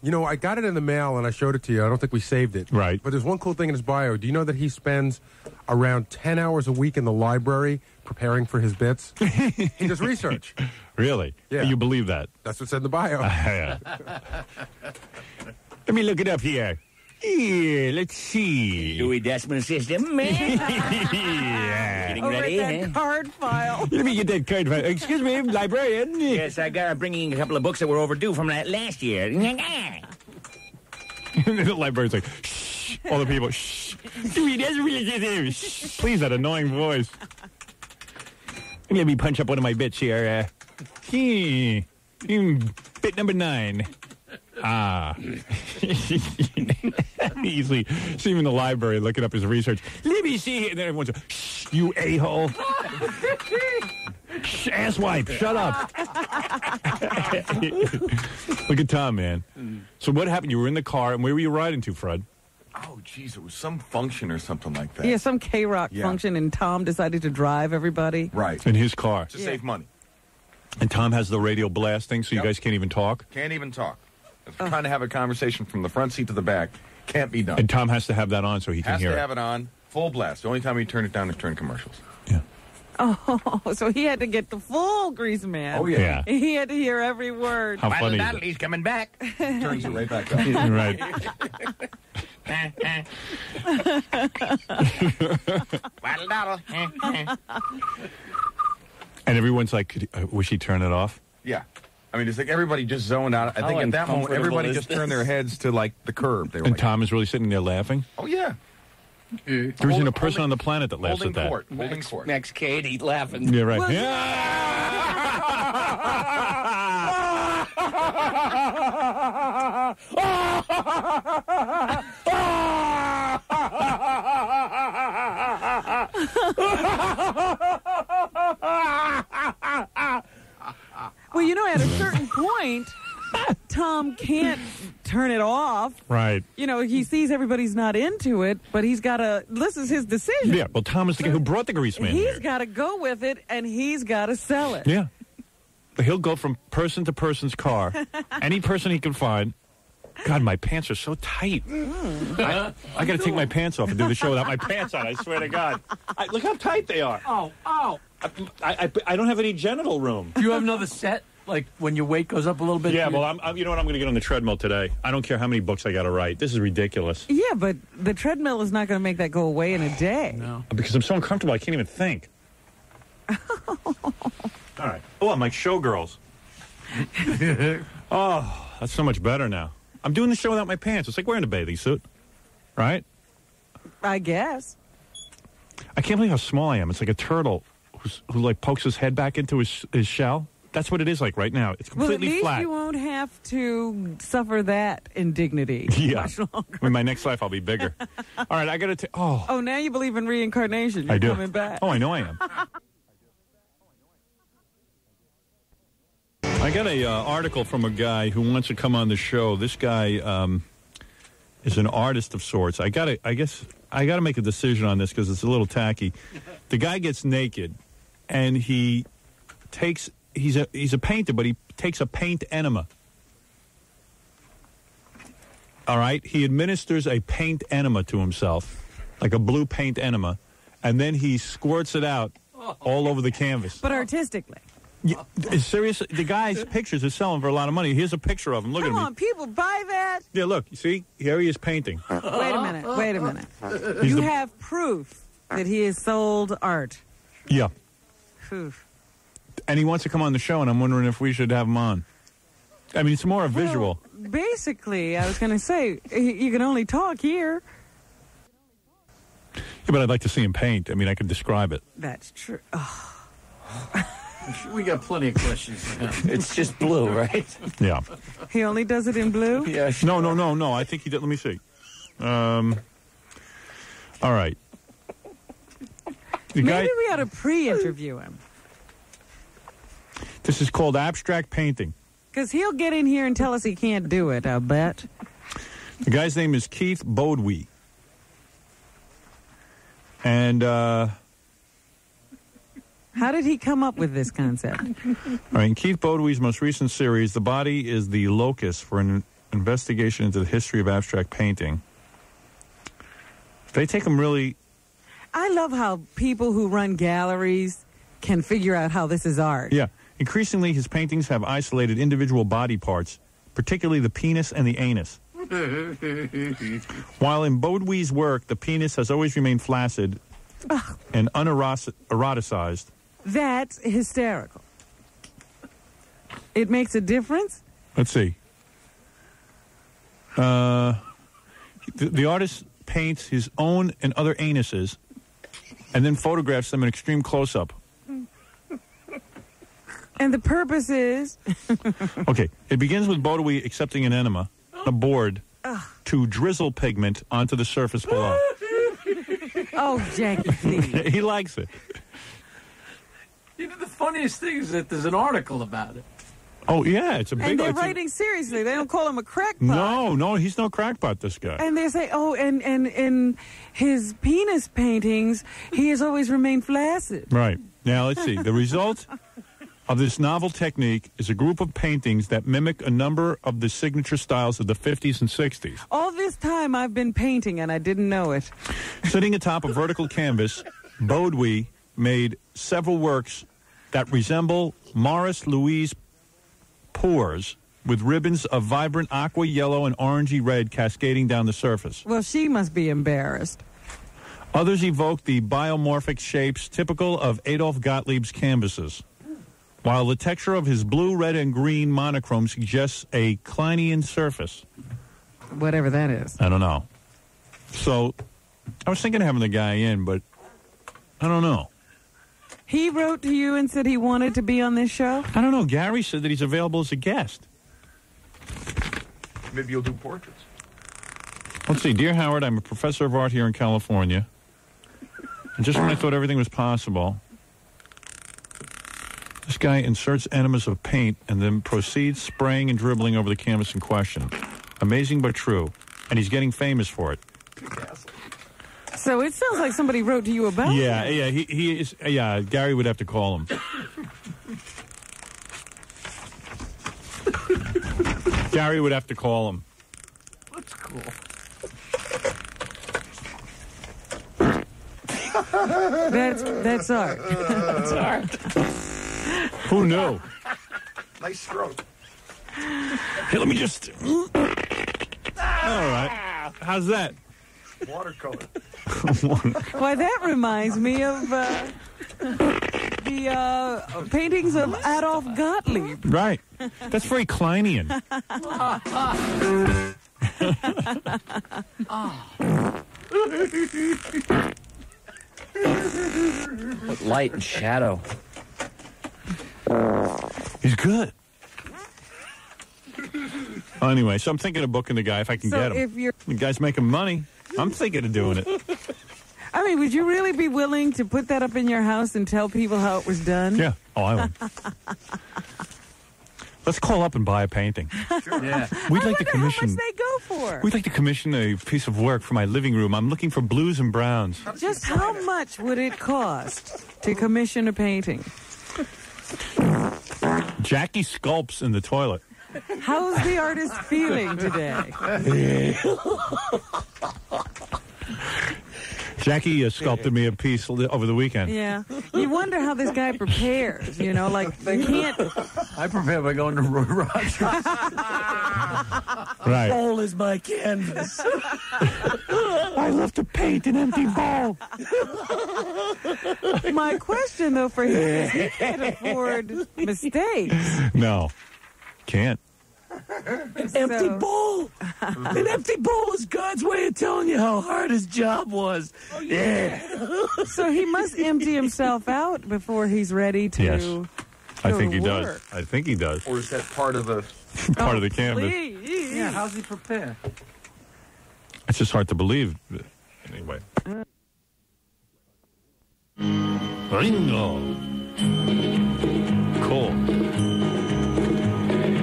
You know, I got it in the mail and I showed it to you. I don't think we saved it. Right. But there's one cool thing in his bio. Do you know that he spends around 10 hours a week in the library preparing for his bits? He does research. Really? Yeah. You believe that? That's what's in the bio. Yeah. Let me look it up here. Here, let's see. Dewey Decimal System, man. Yeah. Getting Over ready, at that card file. Let me get that card file. Excuse me, librarian. Yes, I got bringing a couple of books that were overdue from last year. The librarian's like, shh. All the people, shh. Dewey Decimal System. Shh. Please, that annoying voice. Let me punch up one of my bits here. Bit number 9. Easily see him in the library looking up his research. Let me see. And then everyone's like, shh, you a-hole. Shh, asswipe, shut up. Look at Tom, man. So what happened? You were in the car, and where were you riding to, Fred? Oh, geez, it was some function or something like that. Yeah, some K-Rock function, and Tom decided to drive everybody. Right. In his car. To save money. And Tom has the radio blasting, so you guys can't even talk? Can't even talk. Trying to have a conversation from the front seat to the back. Can't be done. And Tom has to have that on so he can hear it. Has to have it on, full blast. The only time we turn it down is during commercials. Oh, so he had to get the full Grease Man. Oh, yeah. He had to hear every word. How funny is it? He's coming back. Turns it right back up. Right. And everyone's like, wish he'd turn it off? Yeah. I mean, it's like everybody just zoned out. I think at that moment, everybody just turned their heads to, like, the curb. They were And like, Tom is really sitting there laughing? oh, yeah. There isn't a person on the planet that laughs Holding at that. court. Holding court. Max Cade, he's laughing. Yeah, right. Well, well, you know, at a certain point, Tom can't turn it off. Right. You know, he sees everybody's not into it, but he's got to, this is his decision. Yeah, well, Tom is the guy who brought the Grease Man here. He's got to go with it, and he's got to sell it. Yeah. He'll go from person to person's car, any person he can find. God, my pants are so tight. I got to take my pants off and do the show without my pants on, I swear to God. Look how tight they are. Oh. I don't have any genital room. Do you have another set? Like when your weight goes up a little bit? Yeah, well, I'm you know what? I'm going to get on the treadmill today. I don't care how many books I got to write. This is ridiculous. Yeah, but the treadmill is not going to make that go away in a day. No. Because I'm so uncomfortable, I can't even think. All right. Oh, I'm like showgirls. Oh, that's so much better now. I'm doing the show without my pants. It's like wearing a bathing suit, right? I guess. I can't believe how small I am. It's like a turtle who like pokes his head back into his shell. That's what it is like right now. It's completely well, at least flat. you won't have to suffer that indignity Yeah. much longer. In my next life, I'll be bigger. All right, I got to Oh, now you believe in reincarnation. You're I do. coming back. Oh, I know I am. I got a article from a guy who wants to come on the show. This guy is an artist of sorts. I guess I got to make a decision on this because it's a little tacky. The guy gets naked, and he takes. He's a painter, but he takes a paint enema. All right, he administers a paint enema to himself, like a blue paint enema, and then he squirts it out all over the canvas. But artistically. Yeah, seriously, the guy's pictures are selling for a lot of money. Here's a picture of him. Look Come at him. on, people buy that? Yeah, look. You see? Here he is painting. Wait a minute. He's You the- have proof that he has sold art. Yeah. Phew. And he wants to come on the show, and I'm wondering if we should have him on. I mean, it's more a visual. Well, basically, I was going to say, you can only talk here. Yeah, but I'd like to see him paint. I mean, I could describe it. That's true. Oh. We got plenty of questions for him. It's just blue, right? Yeah. He only does it in blue? Yeah. No. I think he did. Let me see. All right. Maybe we ought to pre-interview him. This is called abstract painting. Because he'll get in here and tell us he can't do it, I'll bet. The guy's name is Keith Bodwee. And, How did he come up with this concept? all right, in Keith Bodwee's most recent series, the body is the locus for an investigation into the history of abstract painting. They take them really... I love how people who run galleries can figure out how this is art. Yeah. Increasingly, his paintings have isolated individual body parts, particularly the penis and the anus. While in Beaudouis's work, the penis has always remained flaccid and uneroticized. That's hysterical. It makes a difference? Let's see. The artist paints his own and other anuses and then photographs them in extreme close-up. And the purpose is? Okay, it begins with Beaudouis accepting an enema, a board, to drizzle pigment onto the surface below. Oh, Jackie, please. He likes it. You know, the funniest thing is that there's an article about it. Oh, yeah, it's a big... And they're writing seriously. They don't call him a crackpot. No, he's no crackpot, this guy. And they say, and in his penis paintings, he has always remained flaccid. Right. Now, let's see. The result of this novel technique is a group of paintings that mimic a number of the signature styles of the 50s and 60s. All this time I've been painting, and I didn't know it. Sitting atop a vertical canvas, Beaudouis made several works that resemble Maurice Louise pores with ribbons of vibrant aqua yellow and orangey red cascading down the surface. Well, she must be embarrassed. Others evoke the biomorphic shapes typical of Adolf Gottlieb's canvases, while the texture of his blue, red, and green monochrome suggests a Kleinian surface. Whatever that is. I don't know. So, I was thinking of having the guy in, but I don't know. He wrote to you and said he wanted to be on this show? I don't know. Gary said that he's available as a guest. Maybe you'll do portraits. Let's see. Dear Howard, I'm a professor of art here in California. And just when I thought everything was possible, this guy inserts enemas of paint and then proceeds spraying and dribbling over the canvas in question. Amazing but true. And he's getting famous for it. So it sounds like somebody wrote to you about it. Yeah, he is. Yeah, Gary would have to call him. Gary would have to call him. That's cool. That's art. That's art. Who knew? Nice stroke. Hey, let me just... All right. How's that? Watercolor. Why, that reminds me of the paintings of Adolf Gottlieb. Right. That's very Kleinian. Light and shadow. He's good. Anyway, so I'm thinking of booking the guy if I can get him. The guy's making money. I'm thinking of doing it. I mean, would you really be willing to put that up in your house and tell people how it was done? Yeah. Oh, I would. Let's call up and buy a painting. Sure. Yeah. We'd like to commission. How much they go for? We'd like to commission a piece of work for my living room. I'm looking for blues and browns. Just how much would it cost to commission a painting? Jackie sculpts in the toilet. How's the artist feeling today? Jackie sculpted me a piece over the weekend. Yeah. You wonder how this guy prepares, you know, like they can't... I prepare by going to Roy Rogers. Right. Bowl is my canvas. I love to paint an empty bowl. My question, though, for him is he can't afford mistakes. No. Can't. An empty bowl. An empty bowl is God's way of telling you how hard his job was. Oh, yeah. So he must empty himself out before he's ready to. Yes. I think he work. does. I think he does. Or is that part of the part of the canvas? Please. Yeah, how's he prepare? It's just hard to believe. Anyway. Ringo. Cool.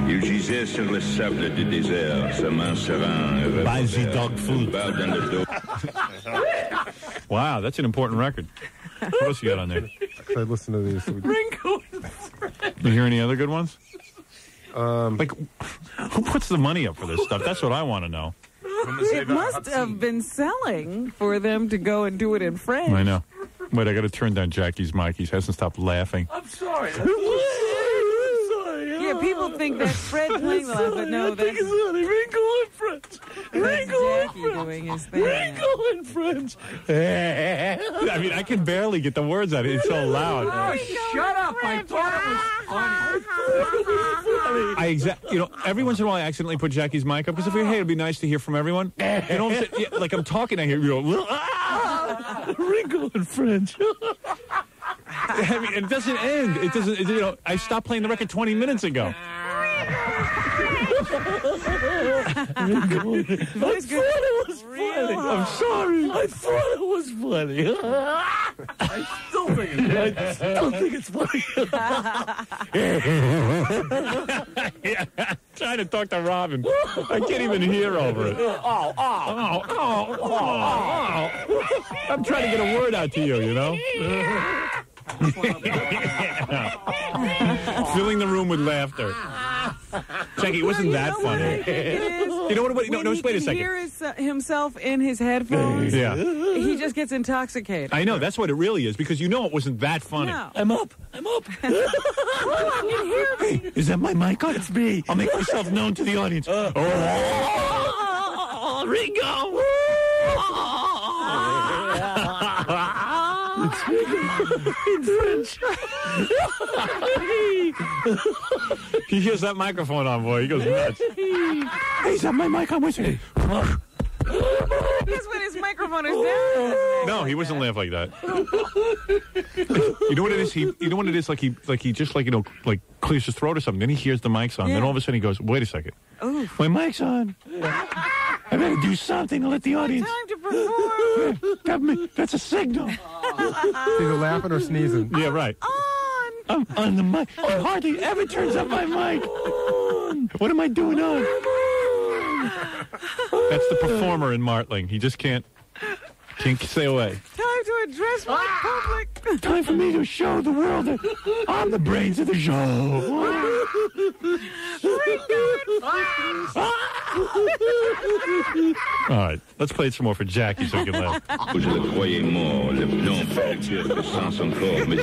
Il gisait sur le sable du désert, sa main serein. Buy the dog food. Bowed dans le dos. Wow, that's an important record. What else you got on there? I listen to these. Ringo. You hear any other good ones? Like, who puts the money up for this stuff? That's what I want to know. It must have been selling for them to go and do it in French. I know. Wait, I got to turn down Jackie's mic. He hasn't stopped laughing. I'm sorry. Yeah, people think that's Fred playing the laugh, but no, that's Ringo in French. Jackie doing his thing. Ringo in French. I mean, I can barely get the words out. It's so loud. Oh, shut up. I thought it was funny. You know, every once in a while I accidentally put Jackie's mic up because I figure, hey, it'd be nice to hear from everyone. And all of a sudden, yeah, like I'm talking, I hear you go, Ringo in French. I mean, it doesn't end. It doesn't, you know, I stopped playing the record 20 minutes ago. I thought it was funny. I'm sorry. I thought it was funny. I still think it's funny. Yeah, I'm trying to talk to Robin. I can't even hear over it. I'm trying to get a word out to you, you know? Filling the room with laughter. Jackie, it wasn't that funny. You know what? No, wait a second. He can hear himself in his headphones. Yeah. He just gets intoxicated. I know. That's what it really is, because you know it wasn't that funny. No. I'm up. Oh, I can hear me. Hey, is that my mic on? It's me. I'll make myself known to the audience. Ringo! It's in French. He hears that microphone on, boy. He goes nuts. Hey, is that my mic on? Wait a second. That's when his microphone is down. No, he wasn't laugh like that. You know what it is? You know what it is? Like he just clears his throat or something. Then he hears the mic's on. Yeah. Then all of a sudden he goes, "Wait a second, Oof. my mic's on. I better do something to let the audience." Time to perform. That's a signal. Either laughing or sneezing. Yeah, right. I'm on the mic. He hardly ever turns up my mic. What am I doing on? That's the performer in Martling. He just can't stay away. Time to address my public. Time for me to show the world that I'm the brains of the show. All right, let's play it some more for Jackie so he can laugh. Je le croyais mort, le blanc fracture que sans son corps, mais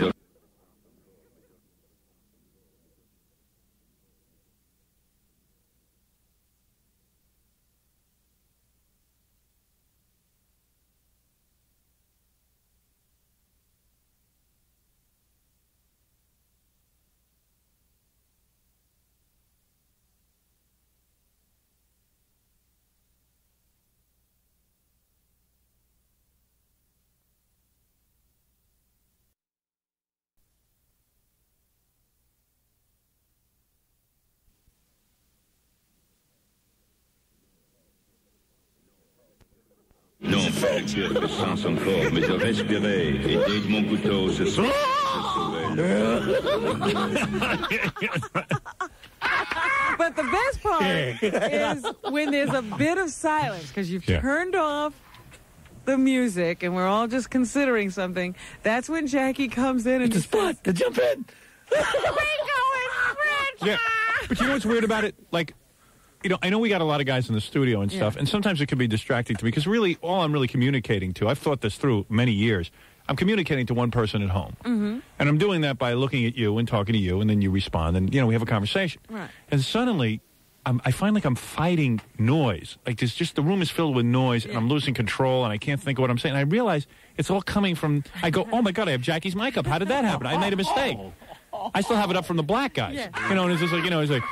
non fracture que sans son corps, mais je respirais et dès que mon couteau se sauvait. But the best part is when there's a bit of silence because you've turned off the music and we're all just considering something. That's when Jackie comes in and It's a spot to jump in. Yeah, but you know what's weird about it? Like, you know, I know we got a lot of guys in the studio and stuff, and sometimes it can be distracting to me because really, all I'm really communicating to, I've thought this through many years, I'm communicating to one person at home. Mm-hmm. And I'm doing that by looking at you and talking to you, and then you respond, and, you know, we have a conversation. Right. And suddenly, I find like I'm fighting noise. Like, there's just, the room is filled with noise, and I'm losing control, and I can't think of what I'm saying. And I realize it's all coming from, I go, oh my God, I have Jackie's mic up. How did that happen? I made a mistake. I still have it up from the black guys. Yeah. You know, and it's just like, you know, it's like,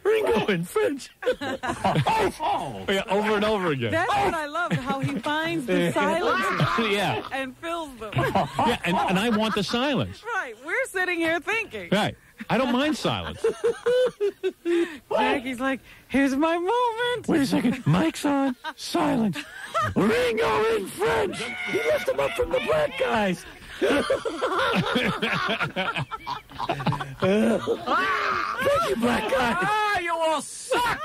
Ringo in French. Yeah, over and over again. That's what I love, how he finds the silences Yeah. and fills them. Yeah, and I want the silence. Right, we're sitting here thinking. Right. I don't mind silence. Jackie's like, here's my moment. Wait a second. Mic's on. Silence. Ringo in French. He left him up from the black guys. Thank you, black guys. Ah, you all suck.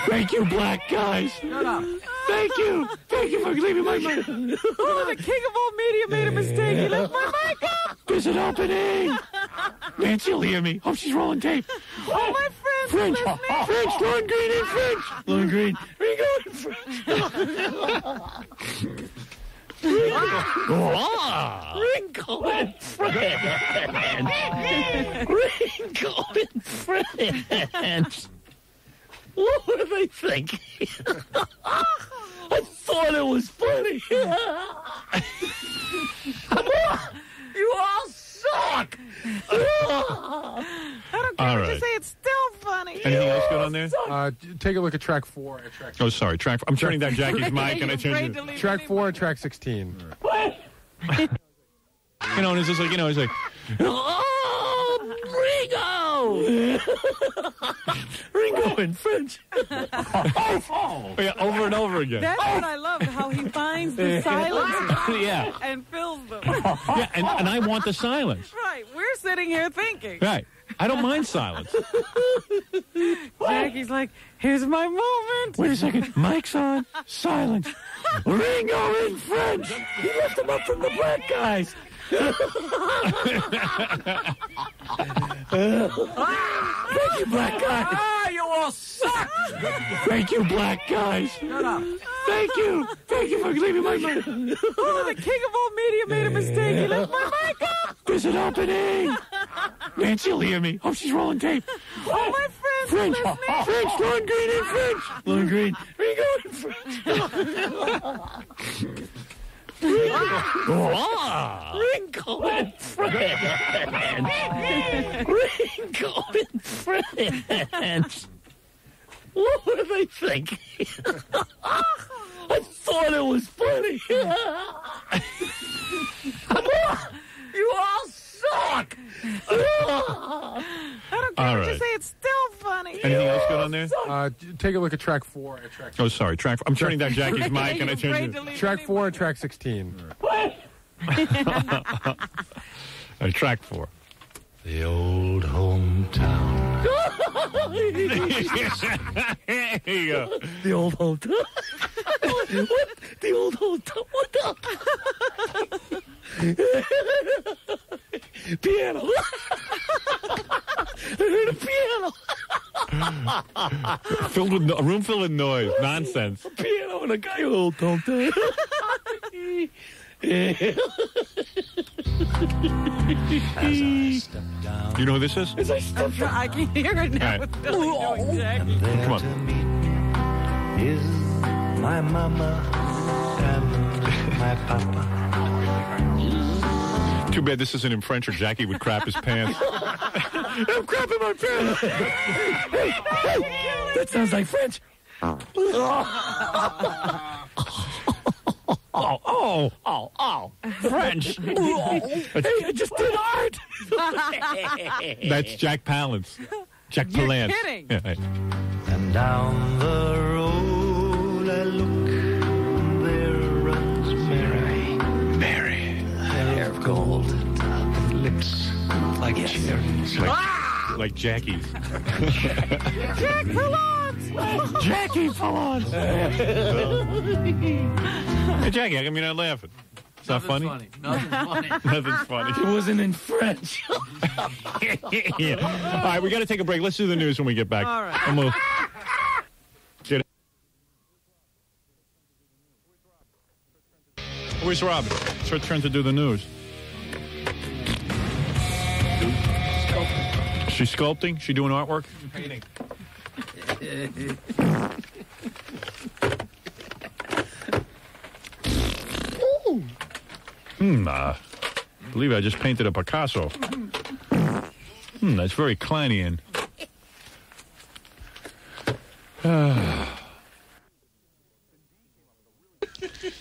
Thank you, black guys. Shut up. Thank you. Thank you for leaving my mic. Oh, the king of all media made a mistake. He left my mic up. There's an opening. Nancy will hear me. Oh, she's rolling tape. Oh, my friends. French, Lone Green and French. Lone Green. Ringo and French. What were they thinking? I thought it was funny. You all suck. I don't care what you say. It's still funny. Anything else good on there? Take a look at track 4. Oh, sorry. Track. I'm turning down Jackie's mic, and I changed it. Track 4 and track 16. You know, and it's just like, you know, it's like, Ringo in French. Yeah, over and over again. That's what I love, how he finds the silences Yeah. and fills them. Yeah, and I want the silence. Right. We're sitting here thinking. Right. I don't mind silence. Jackie's like, here's my moment. Wait a second. Mic's on. Silence. Ringo in French. He left them up from the black guys. Thank you, black guys. Ah, you all suck. Thank you, black guys. Shut up. Thank you. Thank you for leaving my mic. Oh, the king of all media made a mistake. He left my mic up. There's an opening. Nancy will hear me. Oh, she's rolling tape. Oh, my friends. French, Lone Green and French. Lone Green. Ringo and French. Ringo and French. Ringo and French. What were they thinking? I thought it was funny. You all suck. I don't care what you say. It's still funny. Anything else good on there? Take a look at track 4. Oh, sorry. Track. I'm turning down Jackie's mic, and I changed it. Track 4 and track 16. Track 4. The old hometown. There you go. The old hometown. What? The old hometown. What the? Piano. I heard a piano. A room filled with noise. Nonsense. A piano and a guy who old hometown. You know who this is? I can hear it now. Right. With Billy doing Jackie. Come on. Is my mama and my papa. Too bad this isn't in French or Jackie would crap his pants. I'm crapping my pants. Hey, that sounds like French. Oh. French. Hey, I just did art. That's Jack Palance. Jack You're Palance. kidding. Yeah, right. And down the road I look, there runs Mary. Hair of gold, and lips like cherries. Like Jackie's. Jack Palance. Jackie Palance. Hey, Jackie, how come you're not laughing? It's not funny? Nothing's funny. Nothing's funny. It wasn't in French. Yeah. All right, we got to take a break. Let's do the news when we get back. All right. And we'll get it. Where's Robin? It's her turn to do the news. She's sculpting? She doing artwork? Painting. I believe I just painted a Picasso. That's very Kleinian.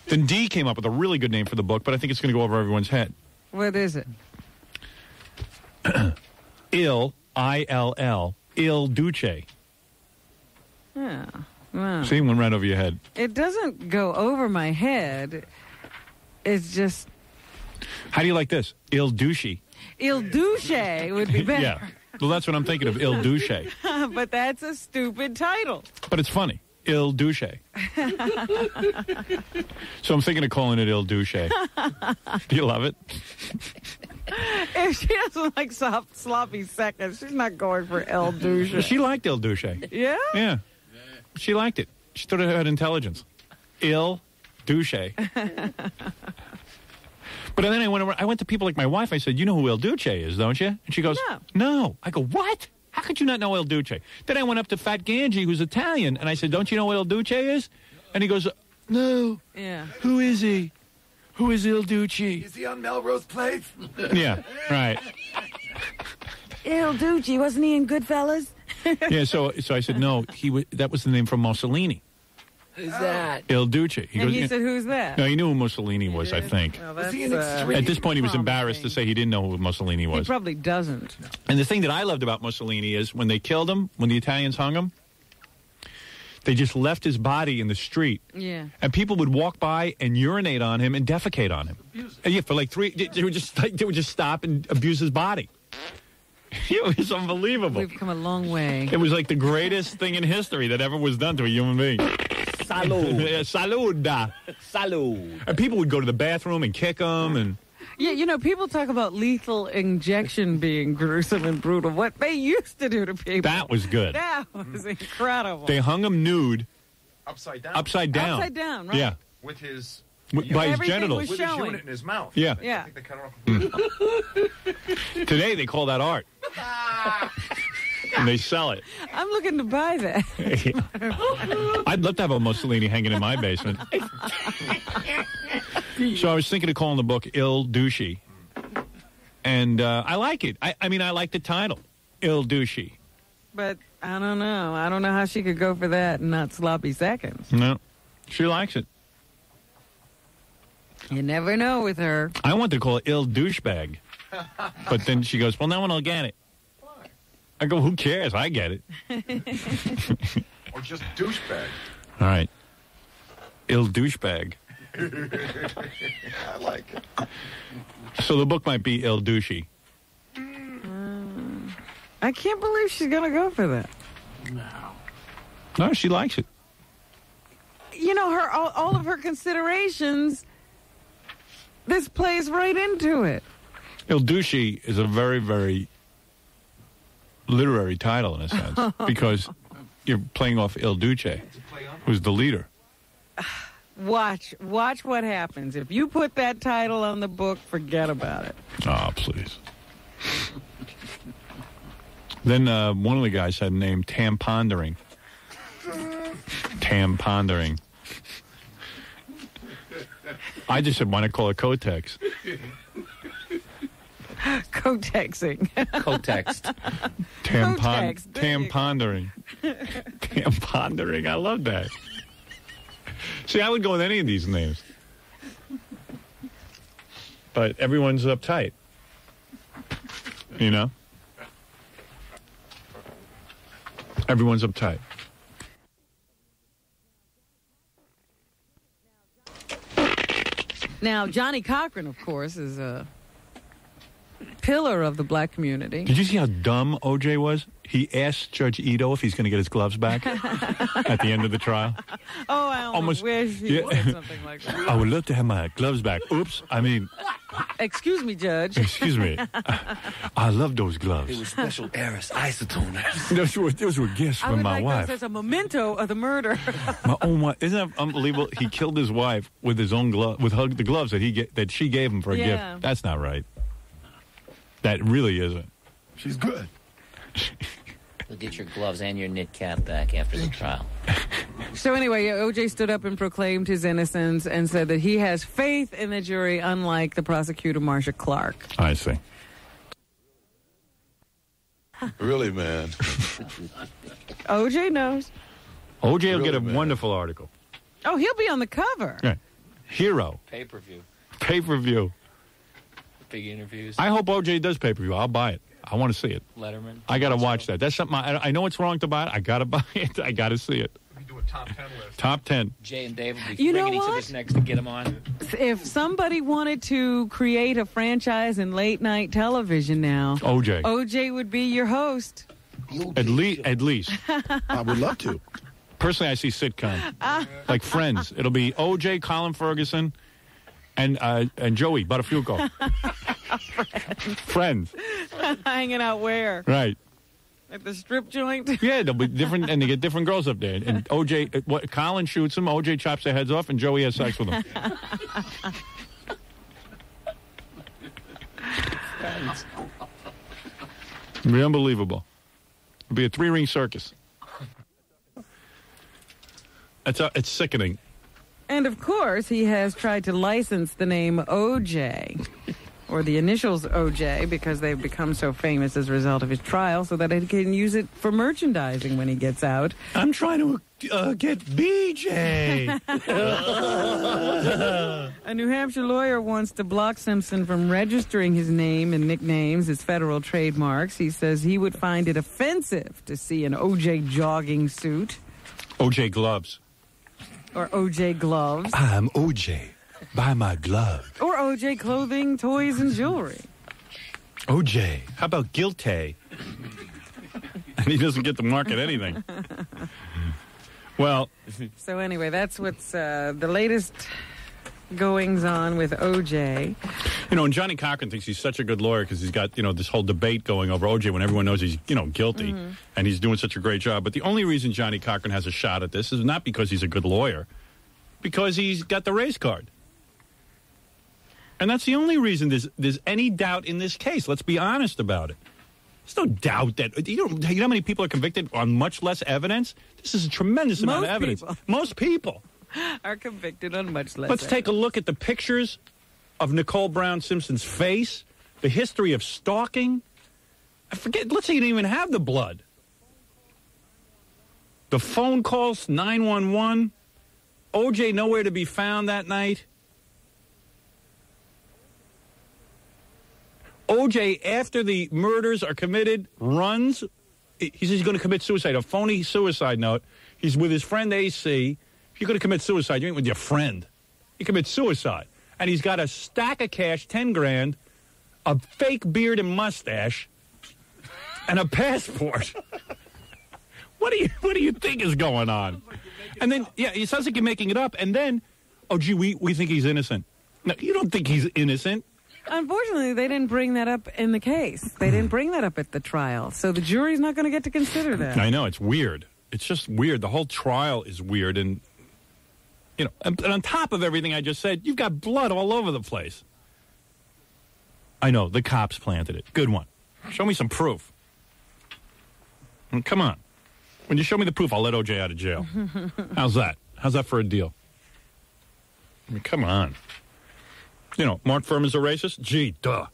Then D came up with a really good name for the book, but I think it's going to go over everyone's head. What is it? Il, I-L-L, Il Duce. Yeah. Wow. See, went right over your head. It doesn't go over my head. It's just... How do you like this? Il Duce. Il Duce would be better. Yeah. Well, that's what I'm thinking of, Il Duce. But that's a stupid title. But it's funny. Il Duce. So I'm thinking of calling it Il Duce. Do you love it? If she doesn't like sloppy seconds, she's not going for El Douche. She liked Il Douche. Yeah? Yeah. She liked it. She thought it had intelligence. Il Douche. But then I went to people like my wife. I said, you know who Il Duce is, don't you? And she goes, no. I go, what? How could you not know Il Duce? Then I went up to Fat Ganji, who's Italian, and I said, don't you know what Il Duce is? And he goes, no. Yeah. Who is he? Who is Il Duce? Is he on Melrose Place? Yeah, right. Il Duce, wasn't he in Goodfellas? Yeah, so I said, no, that was the name from Mussolini. Who's that? Il Duce. He said, who's that? No, he knew who Mussolini was, I think. Well, that's, at this point, he was embarrassed to say he didn't know who Mussolini was. He probably doesn't. And the thing that I loved about Mussolini is when they killed him, when the Italians hung him, they just left his body in the street. Yeah. And people would walk by and urinate on him and defecate on him. And yeah, for like they would just stop and abuse his body. It was unbelievable. We've come a long way. It was like the greatest thing in history that ever was done to a human being. Salud. Salud. Salud. And people would go to the bathroom and kick him. And yeah, you know, people talk about lethal injection being gruesome and brutal. What they used to do to people. That was good. That was incredible. They hung him nude. Upside down. Upside down. Upside down, right? Yeah. With his... by his genitals. Was with showing. his unit in his mouth. Yeah. Yeah. I think they cut it off. Today they call that art. And they sell it. I'm looking to buy that. I'd love to have a Mussolini hanging in my basement. So I was thinking of calling the book Il Douche. And I like it. I mean, I like the title, Il Douche. But I don't know. I don't know how she could go for that and not sloppy seconds. No, she likes it. You never know with her. I wanted to call it Il Douchebag. But then she goes, well, no one will get it. I go, who cares? I get it. Or just douchebag. All right. Il Douchebag. I like it. So the book might be Il Douche. I can't believe she's going to go for that. No, she likes it. You know, her all of her considerations, this plays right into it. Il Douche is a very, very literary title in a sense because you're playing off Il Duce, who's the leader. Watch what happens. If you put that title on the book, forget about it. Oh, please. Then one of the guys had a name Tampondering. Tampondering. I just said, why not call it Kotex? Cotexing. Cotext. Tampondering. Tampondering. I love that. See, I would go with any of these names. But everyone's uptight. You know? Everyone's uptight. Now, Johnny Cochran, of course, is a pillar of the black community. Did you see how dumb O.J. was? He asked Judge Ito if he's going to get his gloves back at the end of the trial. Oh, I almost wish he said something like that. I would love to have my gloves back. Oops. I mean... Excuse me, Judge. Excuse me. I love those gloves. They were special Eris isotoners. Those were gifts from my wife. Those as a memento of the murder. Isn't that unbelievable? He killed his wife with his own glove, with the gloves that she gave him for a gift. That's not right. That really isn't. She's good. You'll get your gloves and your knit cap back after the trial. So anyway, O.J. stood up and proclaimed his innocence and said that he has faith in the jury, unlike the prosecutor, Marsha Clark. I see. Really, man. O.J. knows. O.J. will get a wonderful article. Oh, he'll be on the cover. Right. Hero. Pay-per-view. Pay-per-view. Big interviews. I hope O.J. does pay-per-view. I'll buy it. I want to see it. Letterman. I got to watch that. That's something I know it's wrong to buy it. I got to buy it. I got to see it. We do a top 10 list. Top 10. Jay and Dave will be You know ringing each what? of us next to get them on. If somebody wanted to create a franchise in late-night television now, O.J. would be your host. At least. I would love to. Personally, I see sitcom. Like Friends. It'll be O.J., Colin Ferguson, and Joey Buttafuoco. Friends. Hanging out where? Right. At the strip joint? Yeah, they'll be different, and they get different girls up there. And OJ, Colin shoots them, OJ chops their heads off, and Joey has sex with them. It'd be unbelievable. It'd be a 3-ring circus. It's sickening. And of course, he has tried to license the name OJ, or the initials OJ, because they've become so famous as a result of his trial, so that he can use it for merchandising when he gets out. I'm trying to get BJ. A New Hampshire lawyer wants to block Simpson from registering his name and nicknames as federal trademarks. He says he would find it offensive to see an OJ jogging suit. OJ gloves. Or OJ gloves. I'm OJ. Buy my gloves. Or OJ clothing, toys, and jewelry. OJ. How about Guilty? And he doesn't get to market anything. Well. So anyway, that's what's the latest goings on with OJ. You know, and Johnny Cochran thinks he's such a good lawyer because he's got, this whole debate going over OJ when everyone knows he's, guilty. Mm-hmm. And he's doing such a great job. But the only reason Johnny Cochran has a shot at this is not because he's a good lawyer, because he's got the race card. And that's the only reason there's any doubt in this case. Let's be honest about it. There's no doubt that, you know how many people are convicted on much less evidence? This is a tremendous amount of evidence. Most people are convicted on much less. Let's take a look at the pictures of Nicole Brown Simpson's face, the history of stalking. Let's say you didn't even have the blood. The phone calls, 911. OJ nowhere to be found that night. OJ, after the murders are committed, runs. He says he's going to commit suicide, a phony suicide note. He's with his friend AC. If you're going to commit suicide, you ain't with your friend. You commit suicide. And he's got a stack of cash, 10 grand, a fake beard and mustache, and a passport. What do you think is going on? And then, yeah, it sounds like you're making it up. And then, oh, gee, we think he's innocent. No, you don't think he's innocent. Unfortunately, they didn't bring that up in the case. They didn't bring that up at the trial. So the jury's not going to get to consider that. I know, it's weird. It's just weird. The whole trial is weird. And, and on top of everything I just said, you've got blood all over the place. I know, the cops planted it. Good one. Show me some proof. Come on. When you show me the proof, I'll let OJ out of jail. How's that? How's that for a deal? I mean, come on. Mark Furman's a racist? Gee, duh.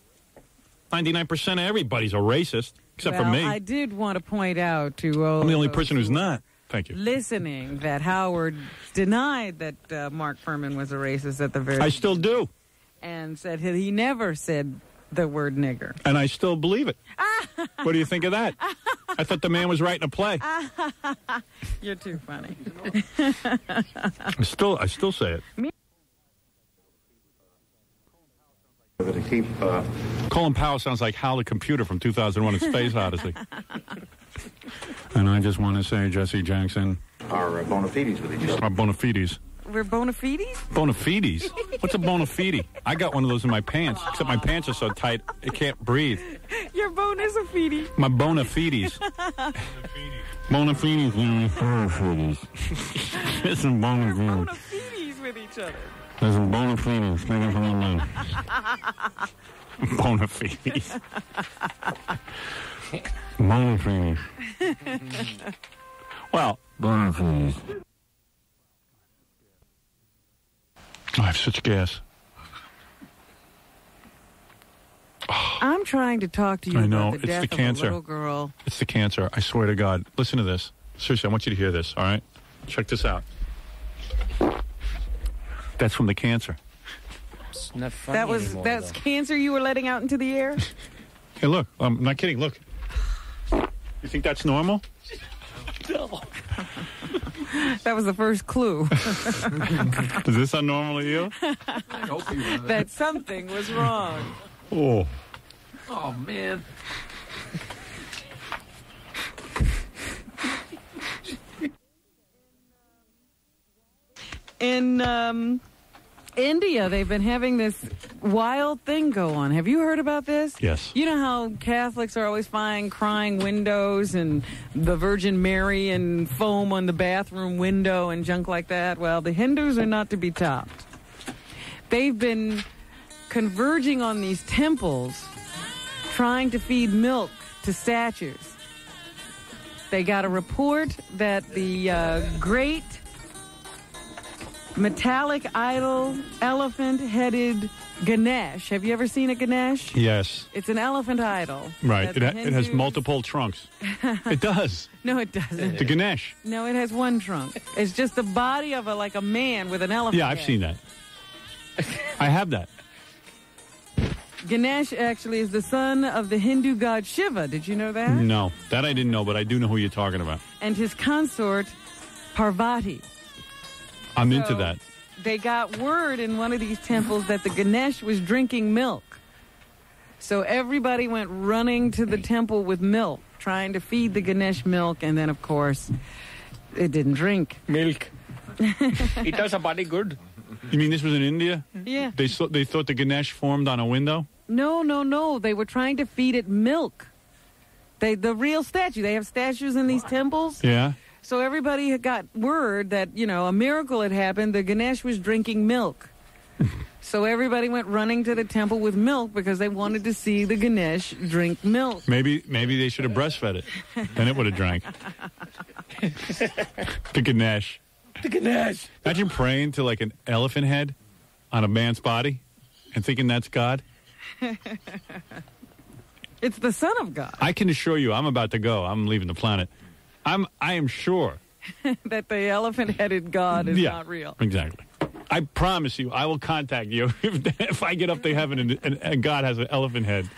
99% of everybody's a racist, except for me. I did want to point out to I'm the only person who's not. Thank you. Listening that Howard denied that Mark Furman was a racist at the very I still do. And said he never said the word nigger. And I still believe it. What do you think of that? I thought the man was writing a play. You're too funny. I still say it. Colin Powell sounds like Hal the Computer from 2001: A Space Odyssey. And I just want to say, Jesse Jackson, our bona fides with each other. Our bona fides. We're bona fides? Bona fides? What's a bona fide? I got one of those in my pants, except my pants are so tight it can't breathe. Your bona is a fide. My bona fides. Bona fides. Bona fides. There's some bona fides. Bona fides with each other. There's some bona fides. Speaking from the line. Bona fides. Bona fides. Well, bona fides. I have such gas. I'm trying to talk to you about the death of a little girl. It's the cancer. I swear to God. Listen to this. Seriously, I want you to hear this, all right? Check this out. That's from the cancer. It's not funny That's cancer you were letting out into the air? Hey, look. I'm not kidding. Look. You think that's normal? No. That was the first clue. Is this unnormal to you? I hope you were. That something was wrong. Oh. Oh, man. In India, they've been having this wild thing go on. Have you heard about this? Yes. You know how Catholics are always finding crying windows and the Virgin Mary and foam on the bathroom window and junk like that? Well, the Hindus are not to be topped. They've been converging on these temples, trying to feed milk to statues. They got a report that the great metallic idol, elephant-headed Ganesh. Have you ever seen a Ganesh? Yes. It's an elephant idol. Right. It has multiple trunks. It does. No, it doesn't. The Ganesh. No, it has one trunk. It's just the body of a man with an elephant Yeah, I've head. seen that. I have that. Ganesh actually is the son of the Hindu god Shiva. Did you know that? No, that I didn't know, but I do know who you're talking about. And his consort, Parvati. I'm into that. They got word in one of these temples that the Ganesh was drinking milk. So everybody went running to the temple with milk, trying to feed the Ganesh milk, and then, of course, it didn't drink. Milk. It does a body good. You mean this was in India? Yeah. They thought the Ganesh formed on a window? No. They were trying to feed it milk. The real statue. They have statues in these temples. Yeah. So everybody had got word that, a miracle had happened. The Ganesh was drinking milk. So everybody went running to the temple with milk because they wanted to see the Ganesh drink milk. Maybe they should have breastfed it. Then it would have drank. The Ganesh. The Ganesh. Imagine praying to like an elephant head on a man's body and thinking that's God. It's the Son of God. I can assure you, I'm about to go. I'm leaving the planet. I am sure that the elephant-headed God is not real. Exactly. I promise you, I will contact you if I get up to heaven and God has an elephant head.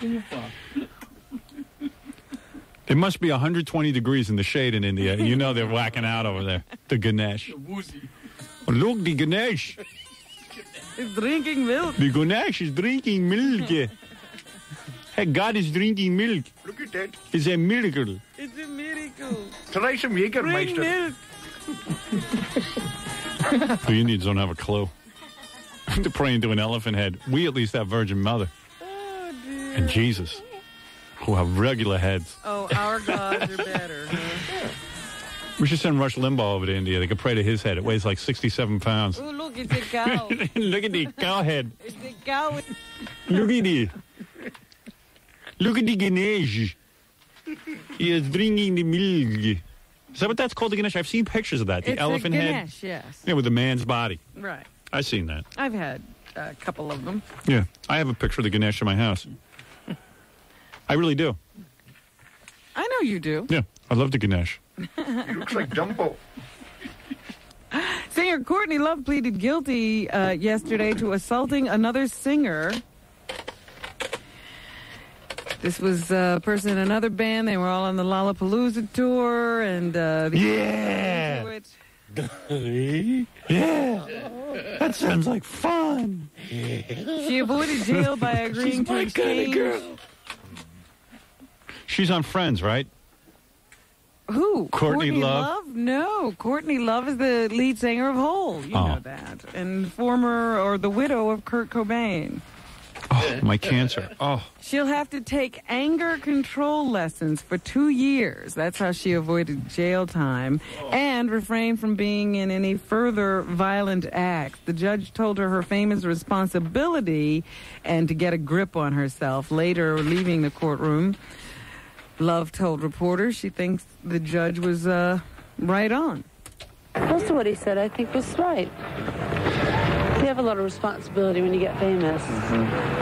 It must be 120 degrees in the shade in India. You know they're whacking out over there. The Ganesh. Look, the Ganesh. He's drinking milk. The Ganesh is drinking milk. Hey, God is drinking milk. Look at that. It's a miracle. It's a miracle. Try some Jägermeister. Bring milk. The Indians don't have a clue. They're praying to an elephant head. We at least have Virgin Mother. Oh, dear. And Jesus, who have regular heads. Oh, our gods are better. Huh? We should send Rush Limbaugh over to India. They could pray to his head. It weighs like 67 pounds. Oh, look, it's a cow. Look at the cow head. It's a cow. Look at it. Look at the Ganesh. He is drinking the milk. Is that what that's called, the Ganesh? I've seen pictures of that. The it's elephant a head. Ganesh, yes. Yeah, with the man's body. Right. I've seen that. I've had a couple of them. Yeah, I have a picture of the Ganesh in my house. I really do. I know you do. Yeah, I love the Ganesh. He looks like Dumbo. Singer Courtney Love pleaded guilty yesterday to assaulting another singer. This was a person in another band. They were all on the Lollapalooza tour, and yeah, that sounds like fun. She avoided jail by agreeing to exchange. She's on Friends, right? Who? Courtney Love? No, Courtney Love is the lead singer of Hole. You know that, and the widow of Kurt Cobain. Oh, my cancer. Oh. She'll have to take anger control lessons for 2 years. That's how she avoided jail time and refrained from being in any further violent acts. The judge told her famous responsibility and to get a grip on herself. Later, leaving the courtroom, Love told reporters she thinks the judge was right on. Most of what he said, I think, was right. You have a lot of responsibility when you get famous,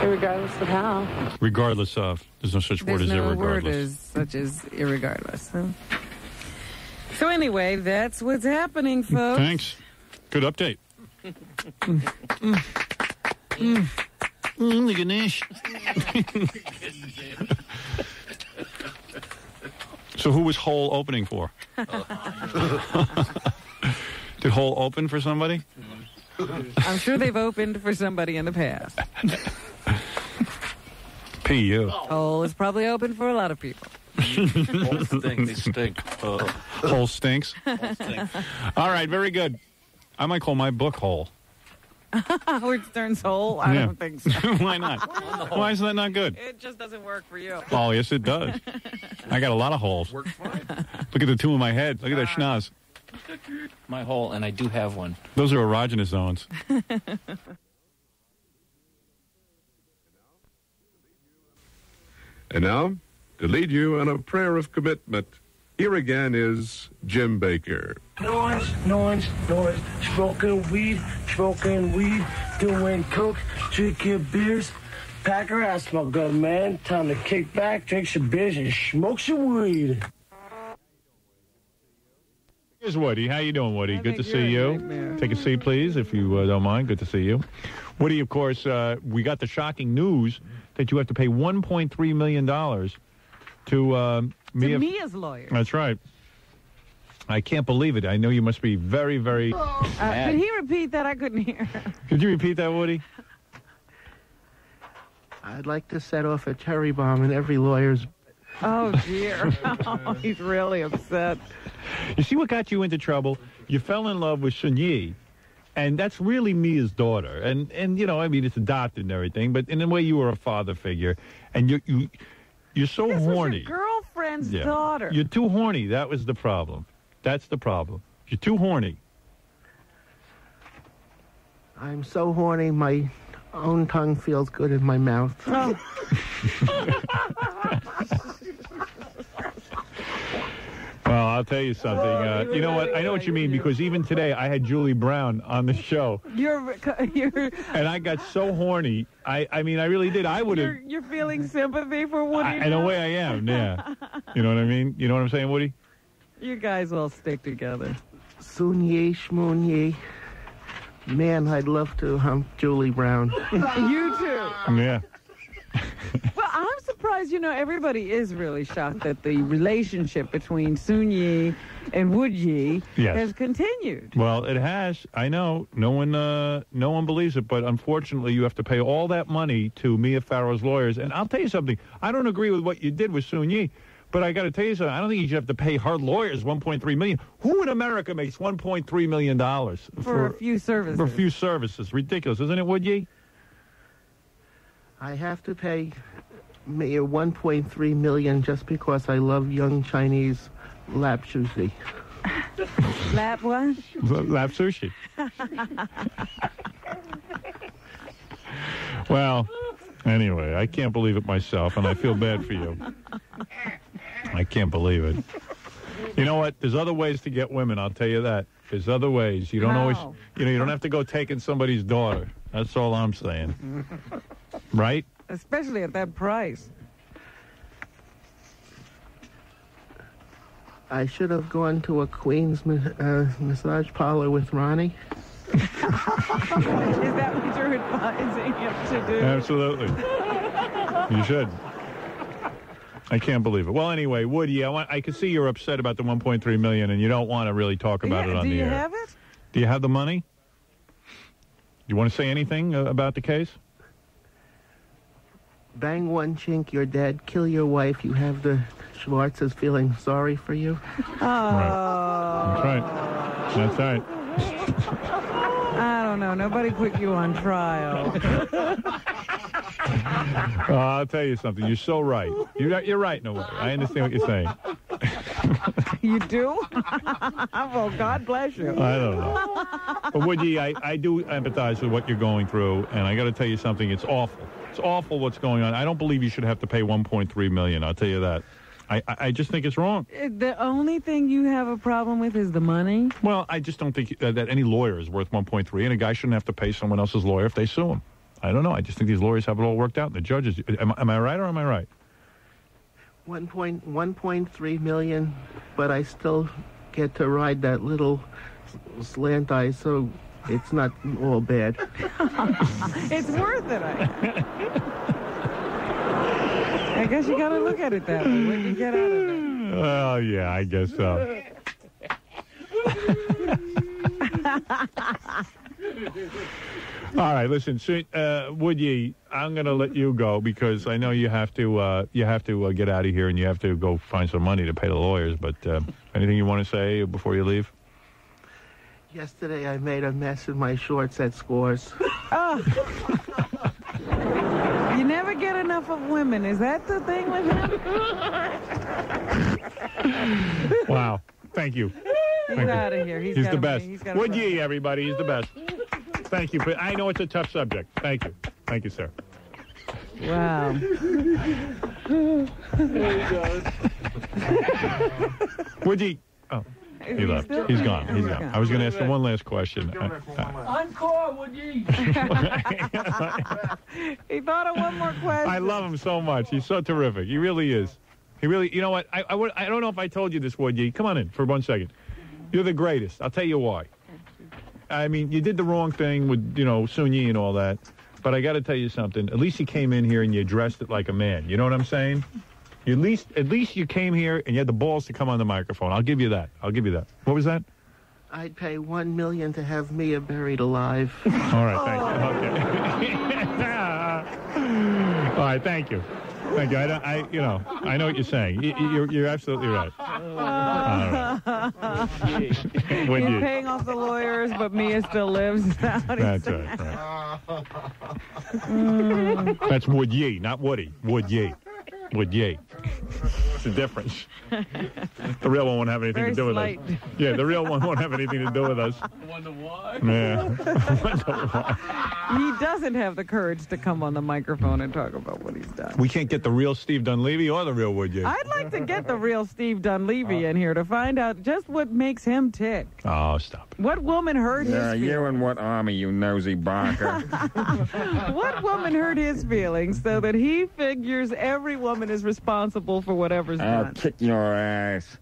regardless of how. Regardless of. There's no such word as There's no irregardless. word as such as irregardless. Huh? So anyway, that's what's happening, folks. Thanks. Good update. The Ganesh. So who was Hole opening for? Did Hole open for somebody? I'm sure they've opened for somebody in the past. P.U. Hole is probably open for a lot of people. Whole thing, they stink. Hole stinks? Whole stink. All right, very good. I might call my book Hole. Howard Stern's hole? I don't think so. Why not? Why is that not good? It just doesn't work for you. Oh, yes, it does. I got a lot of holes. Works fine. Look at the two in my head. Look at that schnoz. My hole, and I do have one. Those are erogenous zones. And now, to lead you on a prayer of commitment, here again is Jim Baker. Noise, smoking weed, doing coke, drinking beers. Pack her ass, my good man. Time to kick back, drink some beers, and smoke some weed. Here's Woody. How you doing, Woody? Good to see you. Take a seat, please, if you don't mind. Good to see you. Woody, of course, we got the shocking news that you have to pay $1.3 million to Mia's lawyer. That's right. I can't believe it. I know you must be very, very... Could he repeat that? I couldn't hear. Could you repeat that, Woody? I'd like to set off a cherry bomb in every lawyer's... Oh, dear. Oh, he's really upset. You see what got you into trouble? You fell in love with Sun Yi, and that's really Mia's daughter. And you know, I mean, it's adopted and everything, but in a way you were a father figure, and you're so horny. Was your girlfriend's daughter. You're too horny. That was the problem. That's the problem. You're too horny. I'm so horny, my own tongue feels good in my mouth. Oh. Well, I'll tell you something. You know what? I know what you mean, because even today I had Julie Brown on the show. You're and I got so horny. I mean, I really did. I would have. You're feeling sympathy for Woody. In a way, I am. Yeah. You know what I mean? You know what I'm saying, Woody? You guys all stick together. Soon ye, schmoon ye. Man, I'd love to hump Julie Brown. You too. Yeah. Well, I'm surprised, you know, everybody is really shocked that the relationship between Sun Yi and Wood Yi has continued. Well, it has. I know. No one believes it, but unfortunately you have to pay all that money to Mia Farrow's lawyers. And I'll tell you something. I don't agree with what you did with Sun Yi, but I got to tell you something. I don't think you should have to pay her lawyers $1.3 million. Who in America makes $1.3 million for a few services? For a few services. Ridiculous, isn't it, Wood Yi? I have to pay Mia $1.3 million just because I love young Chinese lap sushi. Lap what? Lap sushi. Well, anyway, I can't believe it myself, and I feel bad for you. I can't believe it. You know what? There's other ways to get women, I'll tell you that. There's other ways. You don't always, you know, you don't have to go taking somebody's daughter. That's all I'm saying. Right? Especially at that price. I should have gone to a Queen's massage parlor with Ronnie. Is that what you're advising him to do? Absolutely. You should. I can't believe it. Well, anyway, Woody, I can see you're upset about the $1.3 million, and you don't want to really talk about it on the air. Do you have it? Do you have the money? Do you want to say anything about the case? Bang one chink, you're dead. Kill your wife. You have the Schwartzes feeling sorry for you. Oh. That's right. That's right. I don't know. Nobody put you on trial. I'll tell you something. You're so right. You're right in a way. I understand what you're saying. You do? Well, God bless you. I don't know. But Woody, I do empathize with what you're going through, and I got to tell you something. It's awful. It's awful what's going on. I don't believe you should have to pay $1.3 million. I'll tell you that. I just think it's wrong. The only thing you have a problem with is the money? Well, I just don't think that any lawyer is worth $1.3, and a guy shouldn't have to pay someone else's lawyer if they sue him. I don't know. I just think these lawyers have it all worked out, and the judges. Am I right or am I right? 1.3 million, but I still get to ride that little slant eye, so it's not all bad. It's worth it, I guess you got to look at it that way. What do you get out of it? Oh, yeah, I guess so. All right, listen, Woody, I'm going to let you go because I know you have to get out of here and you have to go find some money to pay the lawyers. But anything you want to say before you leave? Yesterday I made a mess in my shorts at Scores. Oh. You never get enough of women. Is that the thing with him? Wow. Thank you. He's out of here. He's the best. Would ye, everybody? He's the best. Thank you. But I know it's a tough subject. Thank you. Thank you, sir. Wow. Would ye? Oh. He left. He's gone. He's gone. I was going to ask him one last question. Encore, would you? He thought of one more question. I love him so much. He's so terrific. He really is. He really, you know what? I don't know if I told you this, would you? Come on in for 1 second. You're the greatest. I'll tell you why. I mean, you did the wrong thing with, Sun Yi and all that. But I got to tell you something. At least you came in here and you addressed it like a man. You know what I'm saying? At least you came here and you had the balls to come on the microphone. I'll give you that. What was that? I'd pay $1 million to have Mia buried alive. All right, thank you. Okay. All right, thank you. Thank you. I know what you're saying. You're absolutely right. He's paying off the lawyers, but Mia still lives. That's right. That's would ye, not woody. Would ye. Would ye. It's the difference. The real one won't have anything to do with us. Yeah, the real one won't have anything to do with us. Wonder why? Yeah. He doesn't have the courage to come on the microphone and talk about what he's done. We can't get the real Steve Dunleavy or the real Wood Ye. I'd like to get the real Steve Dunleavy in here to find out just what makes him tick. Oh, stop. What woman hurt his feelings? You and what army, you nosy barker? What woman hurt his feelings so that he figures every woman is responsible for whatever's I'll done? kick your ass.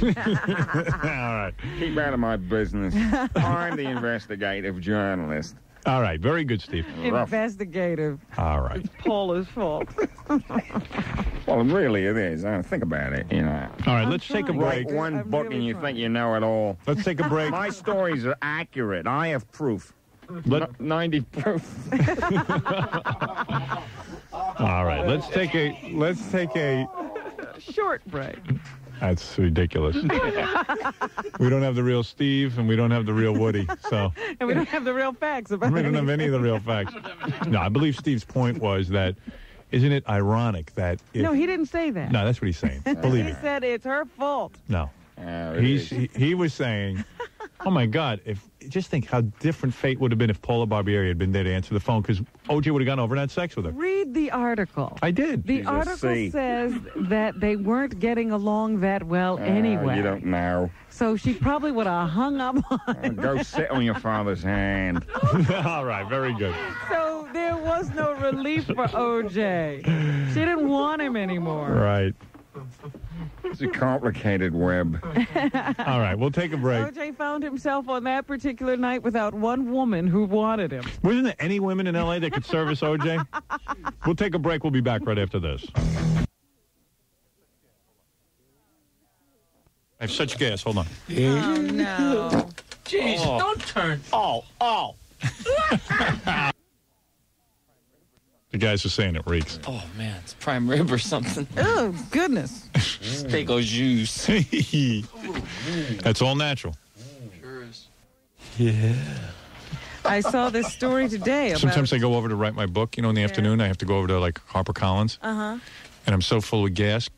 All right. Keep out of my business. I'm the investigative journalist. All right. Very good, Steve. Investigative. All right. It's Paula's fault. Well, really, it is. Think about it, All right, let's take a break. Write one book and you think you know it all. Let's take a break. My stories are accurate. I have proof. 90 proof. All right. Let's take a short break. That's ridiculous. We don't have the real Steve, and we don't have the real Woody. So, and we don't have the real facts about it. We don't have any of the real facts. No, I believe Steve's point was that, isn't it ironic that... No, he didn't say that. No, that's what he's saying. Believe me. He said it's her fault. No. He was saying, oh, my God, just think how different fate would have been if Paula Barbieri had been there to answer the phone, because O.J. would have gone over and had sex with her. Read the article. I did. The article says that they weren't getting along that well anyway. You don't know. So she probably would have hung up on him. Go sit on your father's hand. All right, very good. So there was no relief for O.J. She didn't want him anymore. Right. It's a complicated web. All right, we'll take a break. O.J. found himself on that particular night without one woman who wanted him. Wasn't there any women in L.A. that could service O.J.? We'll take a break. We'll be back right after this. I have such gas. Hold on. Oh, no. Jeez, don't turn. Oh. The guys are saying it reeks. Oh, man, it's prime rib or something. Oh, goodness. Steak au jus. That's all natural. Sure is. Yeah. I saw this story today about... Sometimes I go over to write my book, in the afternoon. I have to go over to, HarperCollins. Uh-huh. And I'm so full of gas.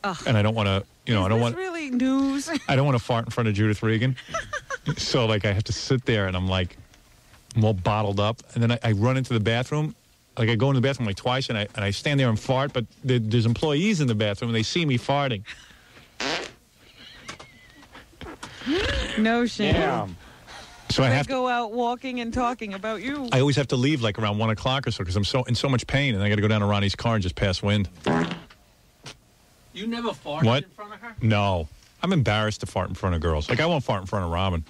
Ugh. And I don't want to, I don't want... really news? I don't want to fart in front of Judith Regan. So, I have to sit there, and I'm all bottled up. And then I run into the bathroom. I go in the bathroom twice, and I stand there and fart, but there's employees in the bathroom, and they see me farting. No shame. Yeah. So I have to go out walking and talking about you. I always have to leave around 1 o'clock or so because I'm in so much pain, and I got to go down to Ronnie's car and just pass wind. You never farted What? in front of her? No. I'm embarrassed to fart in front of girls. I won't fart in front of Robin.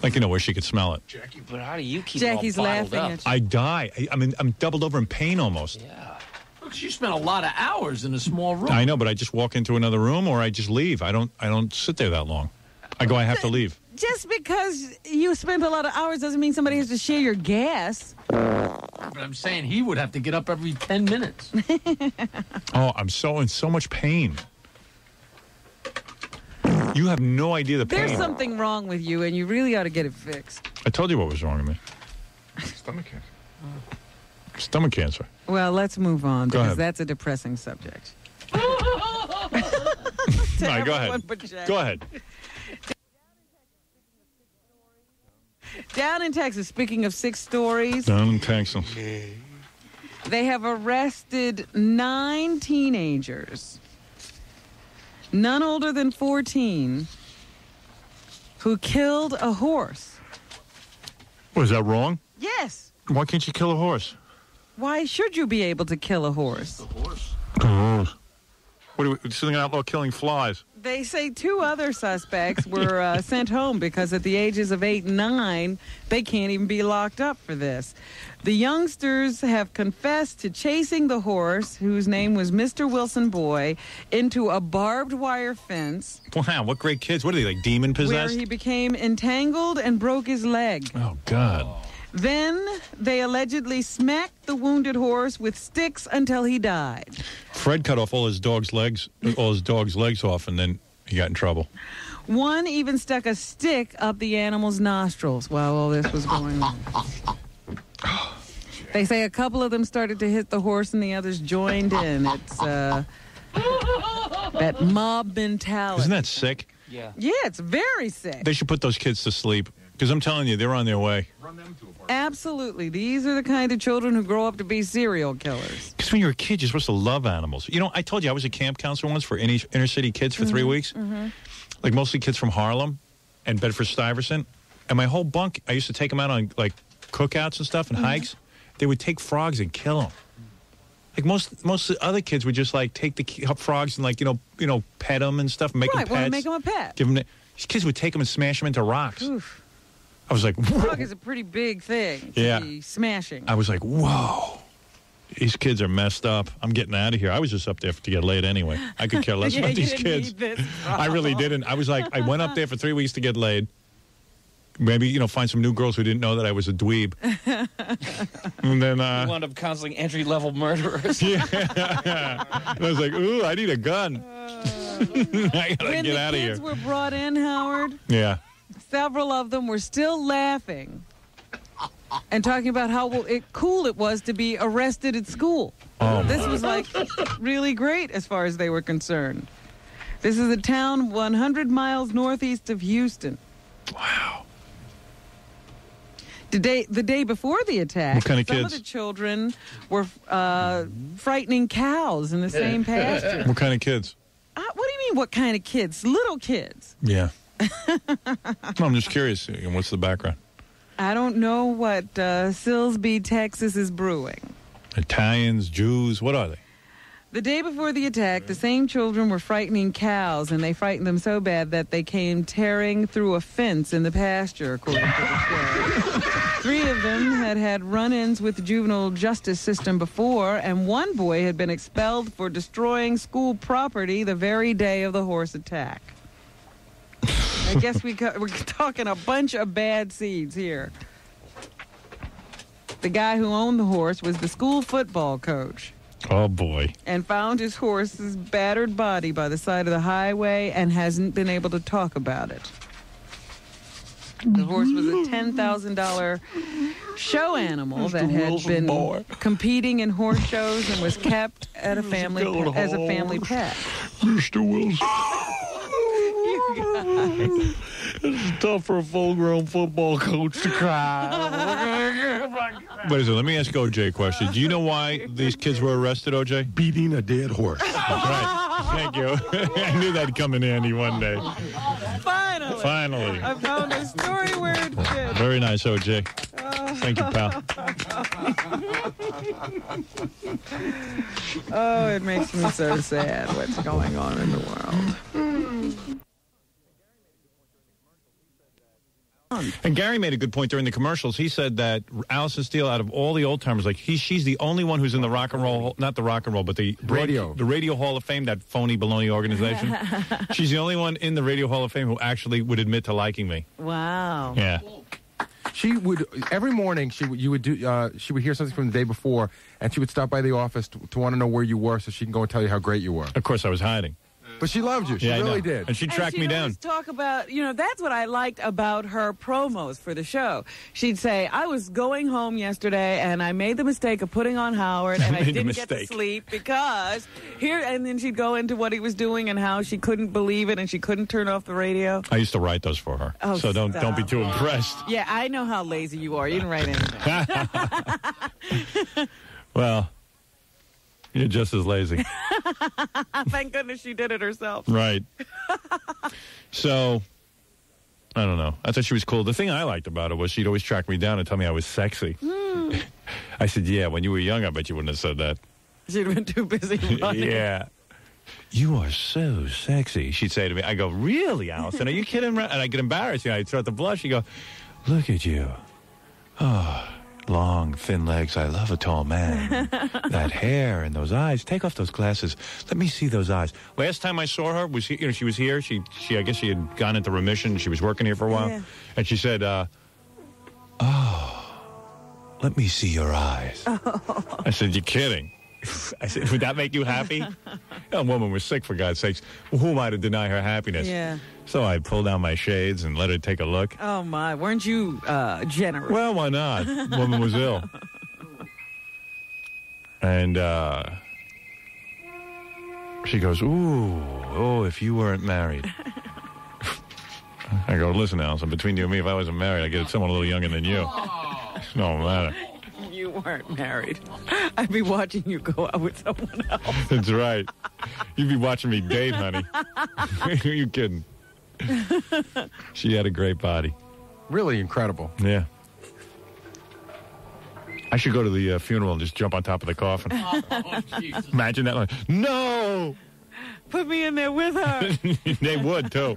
Where she could smell it. Jackie, but how do you keep Jackie's all bottled laughing up? at you. I die. I'm doubled over in pain almost. Yeah. Look, you spent a lot of hours in a small room. I know, but I just walk into another room or I just leave. I don't sit there that long. I have to leave. Just because you spent a lot of hours doesn't mean somebody has to share your gas. But I'm saying he would have to get up every 10 minutes. Oh, I'm in so much pain. You have no idea the pain. There's something wrong with you, and you really ought to get it fixed. I told you what was wrong with me. Stomach cancer. Stomach cancer. Well, let's move on, Go because ahead. that's a depressing subject. All right, go ahead. Go ahead. Down in Texas, speaking of 6 stories, Down in Texas. they have arrested 9 teenagers, none older than 14, who killed a horse. Was that wrong? Yes. Why can't you kill a horse? Why should you be able to kill a horse? What are we sitting out law killing flies? They say 2 other suspects were sent home because at the ages of 8 and 9, they can't even be locked up for this. The youngsters have confessed to chasing the horse, whose name was Mr. Wilson Boy, into a barbed wire fence Wow, what great kids. What are they, like demon where possessed? he became entangled and broke his leg. Oh, God. Then they allegedly smacked the wounded horse with sticks until he died. Fred cut off all his dog's legs off, and then he got in trouble. One even stuck a stick up the animal's nostrils while all this was going on. They say a couple of them started to hit the horse and the others joined in. It's that mob mentality. Isn't that sick? Yeah. Yeah, it's very sick. They should put those kids to sleep, because I'm telling you, they're on their way. Absolutely. These are the kind of children who grow up to be serial killers. Because when you're a kid, you're supposed to love animals. You know, I told you I was a camp counselor once for inner city kids for 3 weeks. Mm-hmm. Like mostly kids from Harlem and Bedford-Stuyvesant. And my whole bunk, I used to take them out on like cookouts and stuff and hikes. They would take frogs and kill them. Like most of the other kids would just like take the frogs and like, you know, pet them and stuff and make them pets. Right, want to make them a pet. Give them these kids would take them and smash them into rocks. Oof. I was like, Frog is a pretty big thing to be smashing. I was like, whoa. These kids are messed up. I'm getting out of here. I was just up there to get laid anyway. I could care less Yeah, about you these didn't kids. need this I really didn't. I was like, I went up there for 3 weeks to get laid. Maybe, you know, find some new girls who didn't know that I was a dweeb. And then, You wound up counseling entry-level murderers. Yeah. And I was like, ooh, I need a gun. I gotta get out of here. When the kids were brought in, Howard, Yeah. several of them were still laughing and talking about how cool it was to be arrested at school. Oh, This was like really great as far as they were concerned. This is a town 100 miles northeast of Houston. Wow. The day before the attack, What kind of some kids? of the children were frightening cows in the same pasture. What kind of kids? What do you mean, what kind of kids? Little kids. Yeah. No, I'm just curious. What's the background? I don't know what Silsbee, Texas is brewing. Italians, Jews, what are they? The day before the attack, the same children were frightening cows, and they frightened them so bad that they came tearing through a fence in the pasture, according to the sheriff. 3 of them had run-ins with the juvenile justice system before, and one boy had been expelled for destroying school property the very day of the horse attack. I guess we're talking a bunch of bad seeds here. The guy who owned the horse was the school football coach. Oh, boy. And found his horse's battered body by the side of the highway and hasn't been able to talk about it. The horse was a $10,000 show animal that had been competing in horse shows and was kept at a family as a family pet. Mr. Wilson. It's tough for a full-grown football coach to cry. Wait a second, let me ask OJ a question. Do you know why these kids were arrested, OJ? Beating a dead horse. That's right. Thank you. I knew that'd come in handy one day. Finally. I found a story where it did. Very nice, OJ. Thank you, pal. Oh, it makes me so sad what's going on in the world. And Gary made a good point during the commercials. He said that Allison Steele, out of all the old timers, like she's the only one who's in the rock and roll, not the rock and roll, but the Radio Hall of Fame, that phony baloney organization. She's the only one in the Radio Hall of Fame who actually would admit to liking me. Wow. Yeah. She would every morning. She would hear something from the day before, and she would stop by the office to want to know where you were, so she can go and tell you how great you were. Of course, I was hiding. But she loved you. She I really know. did. And she tracked me down. She'd always talk about, that's what I liked about her promos for the show. She'd say, I was going home yesterday and I made the mistake of putting on Howard and I didn't get to sleep because here, and then she'd go into what he was doing and how she couldn't believe it and she couldn't turn off the radio. I used to write those for her. Oh, so don't be too impressed. Yeah, I know how lazy you are. You didn't write anything. Well, you're just as lazy. Thank goodness she did it herself. Right. So, I don't know. I thought she was cool. The thing I liked about her was she'd always track me down and tell me I was sexy. I said, yeah, when you were young, I bet you wouldn't have said that. She'd been too busy running. Yeah. You are so sexy, she'd say to me. I go, really, Allison? Are you kidding? And I get embarrassed. I'd start to blush. She'd go, look at you. Oh, long, thin legs. I love a tall man. That hair and those eyes. Take off those glasses. Let me see those eyes. Last time I saw her was, she was here. She I guess she had gone into remission. She was working here for a while. Yeah. And she said, oh, let me see your eyes. Oh. I said, you're kidding. I said, would that make you happy? A woman was sick, for God's sakes. Well, who am I to deny her happiness? Yeah. So I pulled down my shades and let her take a look. Oh, my. Weren't you generous? Well, why not? Woman was ill. And she goes, oh, if you weren't married. I go, listen, Allison, between you and me, if I wasn't married, I'd get someone a little younger than you. No matter. You weren't married. I'd be watching you go out with someone else. That's right. You'd be watching me date, honey. Are you kidding? She had a great body. Really incredible. Yeah. I should go to the funeral and just jump on top of the coffin. Oh, Jesus. Imagine that. Like, no! Put me in there with her. They would, too.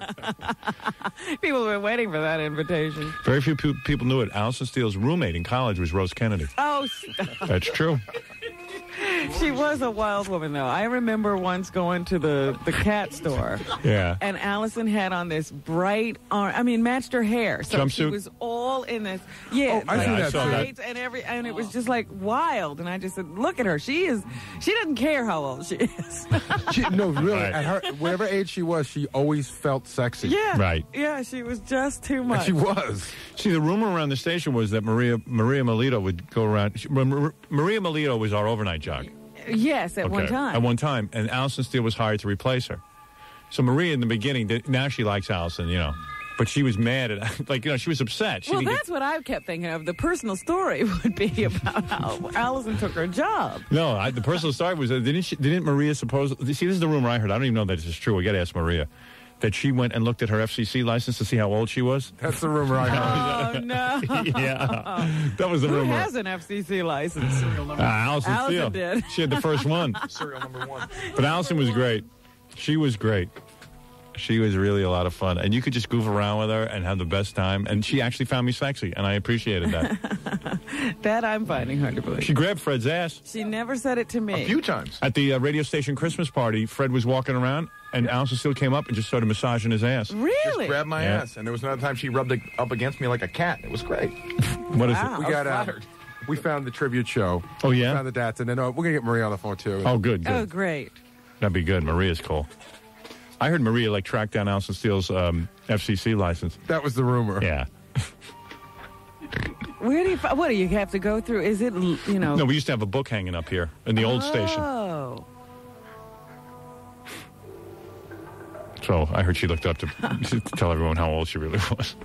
People have been waiting for that invitation. Very few people knew it. Allison Steele's roommate in college was Rose Kennedy. Oh, stop. That's true. She was a wild woman, though. I remember once going to the cat store. Yeah. And Allison had on this bright, matched her hair. So jumpsuit? She was all in this. Yeah. Oh, I saw that. And it was just like wild. And I just said, look at her. She doesn't care how old she is. No, really. Right. At her, whatever age she was, she always felt sexy. Yeah. Right. Yeah, she was just too much. And she was. See, the rumor around the station was that Maria Melito would go around. Maria Melito was our overnight jock. Yes, at one time. At one time. And Allison Steele was hired to replace her. So Maria, in the beginning, now she likes Allison, But she was mad at, she was upset. Well, that's what I kept thinking of. The personal story would be about how Allison took her job. No, the personal story was, didn't Maria suppose, see, this is the rumor I heard. I don't even know that this is true. We got to ask Maria. That she went and looked at her FCC license to see how old she was? That's the rumor I heard. Oh, no. Yeah. That was the rumor. Who has an FCC license? Allison Steele. Did. She had the first one. Serial number 1. But Allison was great. She was great. She was really a lot of fun. And you could just goof around with her and have the best time. And she actually found me sexy, and I appreciated that. That I'm finding hard to believe. She grabbed Fred's ass. She never said it to me. A few times. At the radio station Christmas party, Fred was walking around, and Allison Steele came up and just started massaging his ass. Really? Just grabbed my ass. And there was another time she rubbed it up against me like a cat. It was great. What is it? We found the tribute show. Oh, yeah? We found the dates, and then we're going to get Maria on the phone, too. Oh, good. Oh, great. That'd be good. Maria's cool. I heard Maria, track down Allison Steele's FCC license. That was the rumor. Yeah. Where do you have to go through? Is it, No, we used to have a book hanging up here in the old station. Oh. So I heard she looked up to tell everyone how old she really was.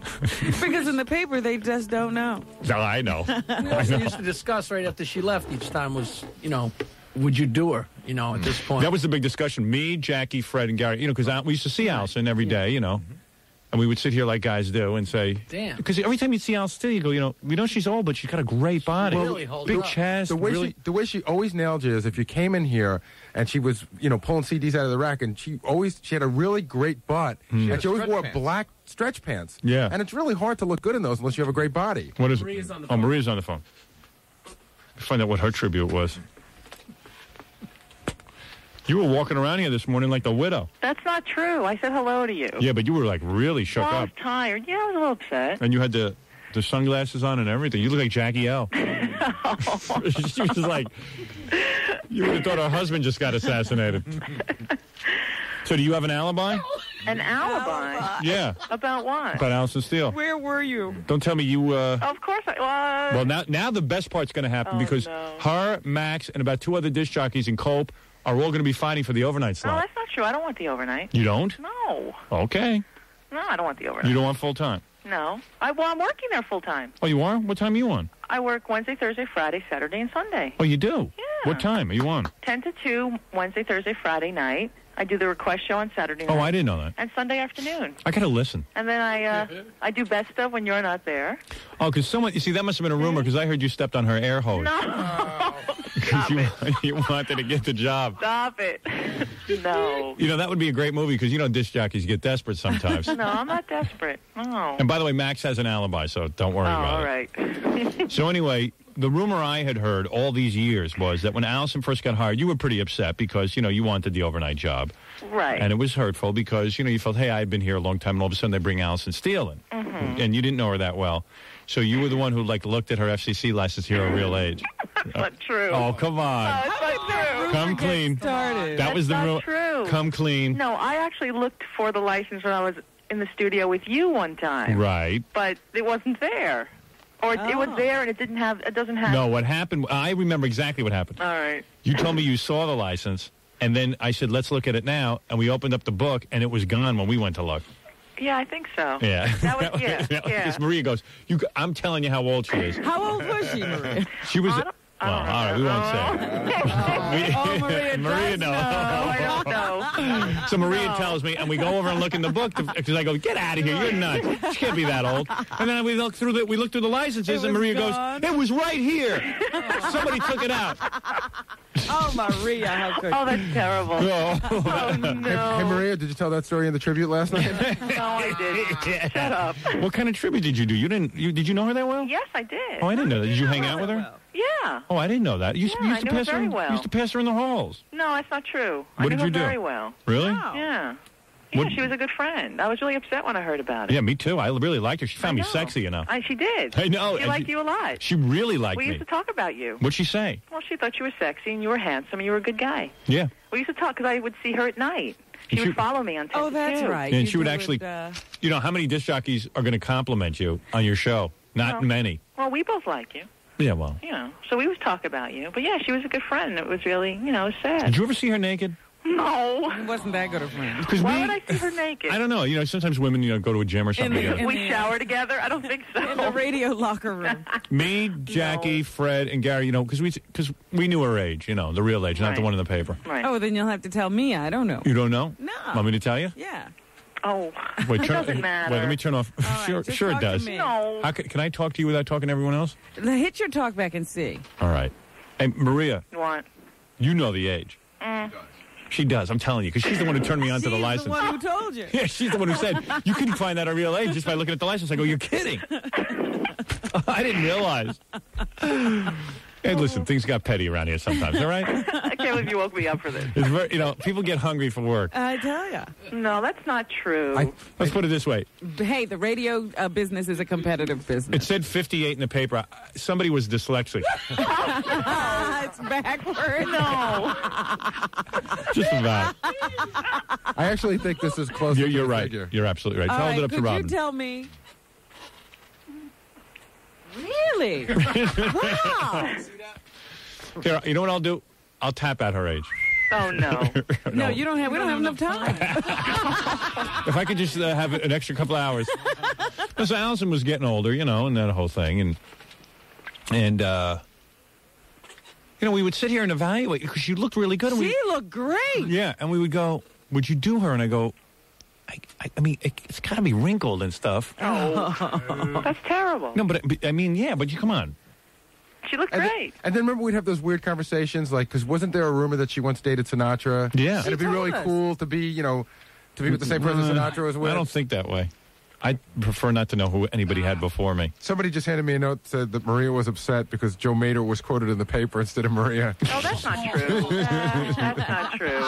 Because in the paper, they just don't know. No, I know. We also used to discuss right after she left each time was, would you do her, at this point? That was the big discussion. Me, Jackie, Fred, and Gary, because we used to see Allison every day, and we would sit here like guys do and say, damn. Because every time you'd see Allison Steele, you go, we know she's old, but she's got a great body. Really holds big up. chest. The way she always nailed you is if you came in here and she was, pulling CDs out of the rack, and she had a really great butt, and she always wore black stretch pants. Yeah. And it's really hard to look good in those unless you have a great body. What is Maria's it? on the phone. Maria's on the phone. Find out what her tribute was. You were walking around here this morning like the widow. That's not true. I said hello to you. Yeah, but you were really shook I up. was tired. Yeah, I was a little upset. And you had the sunglasses on and everything. You look like Jackie L. She was like, you would have thought her husband just got assassinated. So do you have an alibi? An alibi? Yeah. About what? About Allison Steele. Where were you? Don't tell me you... Of course I was. Well, now the best part's going to happen because no. her, Max, and about 2 other disc jockeys and Cope are all going to be fighting for the overnight No, slot. that's not true. I don't want the overnight. You don't? No. Okay. No, I don't want the overnight. You don't want full-time? No. I'm working there full time. Oh, you are? What time are you on? I work Wednesday, Thursday, Friday, Saturday, and Sunday. Oh, you do? Yeah. What time are you on? 10 to 2, Wednesday, Thursday, Friday night. I do the request show on Saturday night. Oh, I didn't know that. And Sunday afternoon. I got to listen. And then I do best of when you're not there. Oh, because someone... You see, that must have been a rumor because I heard you stepped on her air hose. No. Because you wanted to get the job. Stop it. No. You know, that would be a great movie because, you know, disc jockeys get desperate sometimes. No, I'm not desperate. No. And by the way, Max has an alibi, so don't worry about it. All right. So anyway, the rumor I had heard all these years was that when Allison first got hired, you were pretty upset because, you know, you wanted the overnight job. Right. And it was hurtful because, you know, you felt, hey, I've been here a long time, and all of a sudden they bring Allison Steele in. Mm-hmm. And you didn't know her that well. So you were the one who, like, looked at her FCC license to her real age. That's not true. Oh, come on. No, it's not true. Come clean. That was the That's rumor. not true. Come clean. No, I actually looked for the license when I was in the studio with you one time. Right. But it wasn't there. Or it was there and it doesn't have... No, what happened, I remember exactly what happened. All right. You told me you saw the license, and then I said, let's look at it now, and we opened up the book, and it was gone when we went to look. Yeah, I think so. Yeah. That was, yeah. Because Maria goes, I'm telling you how old she is. How old was she, Maria? She was... Well, all right, we won't say. Maria knows. I don't know. So Maria tells me, and we go over and look in the book because I go, get out of here, you're nuts. She can't be that old. And then we look through the licenses, and Maria goes, it was right here. Somebody took it out. Oh, Maria, how could Oh, that's terrible. Oh, no. Hey, Maria, did you tell that story in the tribute last night? No, I didn't. Shut up. What kind of tribute did you do? Did you know her that well? Yes, I did. Oh, I didn't know that. Did you hang out with her? Yeah. Oh, I didn't know that. You used I to knew pass her very well. You used to pass her in the halls. No, that's not true. What I did knew you her do? very well. Really? Yeah. Yeah, she was a good friend. I was really upset when I heard about it. Yeah, me too. I really liked her. She found me sexy, you know. She did. I know. She liked you a lot. She really liked We me. used to talk about you. What'd she say? Well, she thought you were sexy and you were handsome and you were a good guy. Yeah. We used to talk because I would see her at night. She would follow me on 10 Oh, that's right. And she would actually, you know, how many disc jockeys are going to compliment you on your show? Not many. Well, we both like you. Yeah, well. You know, so we would talk about you. But yeah, she was a good friend. It was really, you know, sad. Did you ever see her naked? No. It wasn't that good a friend. Why would I see her naked? I don't know. You know, sometimes women, you know, go to a gym or something together. We shower together? I don't think so. In the radio locker room. Me, Jackie, Fred, and Gary, you know, because we knew her age, you know, the real age, not the one in the paper. Right. Oh, then you'll have to tell me. I don't know. You don't know? No. Want me to tell you? Yeah. Oh, Wait, it doesn't matter. Wait, let me turn off. Sure just it talk to does. me. No. How can I talk to you without talking to everyone else? Hit your talk back and see. All right. Hey, Maria. What? You know the age. She does. I'm telling you, because she's the one who turned me on to the license. She's the one who told you. Yeah, she's the one who said, you couldn't find out her real age just by looking at the license. I go, you're kidding. I didn't realize. Hey, listen, things got petty around here sometimes, all right? I can't believe you woke me up for this. It's very, you know, people get hungry for work. I tell you. No, that's not true. Let's put it this way. Hey, the radio business is a competitive business. It said 58 in the paper. Somebody was dyslexic. It's backward. No. Just about. I actually think this is close. You're right. You're absolutely right. All Hold right, it up to could Robin. you tell me? Really? Wow. Here, you know what I'll do? I'll tap at her age. Oh, no. No, we don't have enough time. If I could just have an extra couple hours. So Allison was getting older, you know, and that whole thing. And you know, we would sit here and evaluate because she looked really good. And She looked great. Yeah, and we would go, would you do her? And I go, I mean, it's got to be wrinkled and stuff. Oh, that's terrible. No, but I mean, yeah, but you come on. She looked great. And then remember, we'd have those weird conversations, like, because wasn't there a rumor that she once dated Sinatra? Yeah. And it'd be really cool to be, you know, to be with the same person Sinatra was with. I don't think that way. I prefer not to know who anybody had before me. Somebody just handed me a note that said that Maria was upset because Joe Mater was quoted in the paper instead of Maria. Oh, that's not true. That's not true.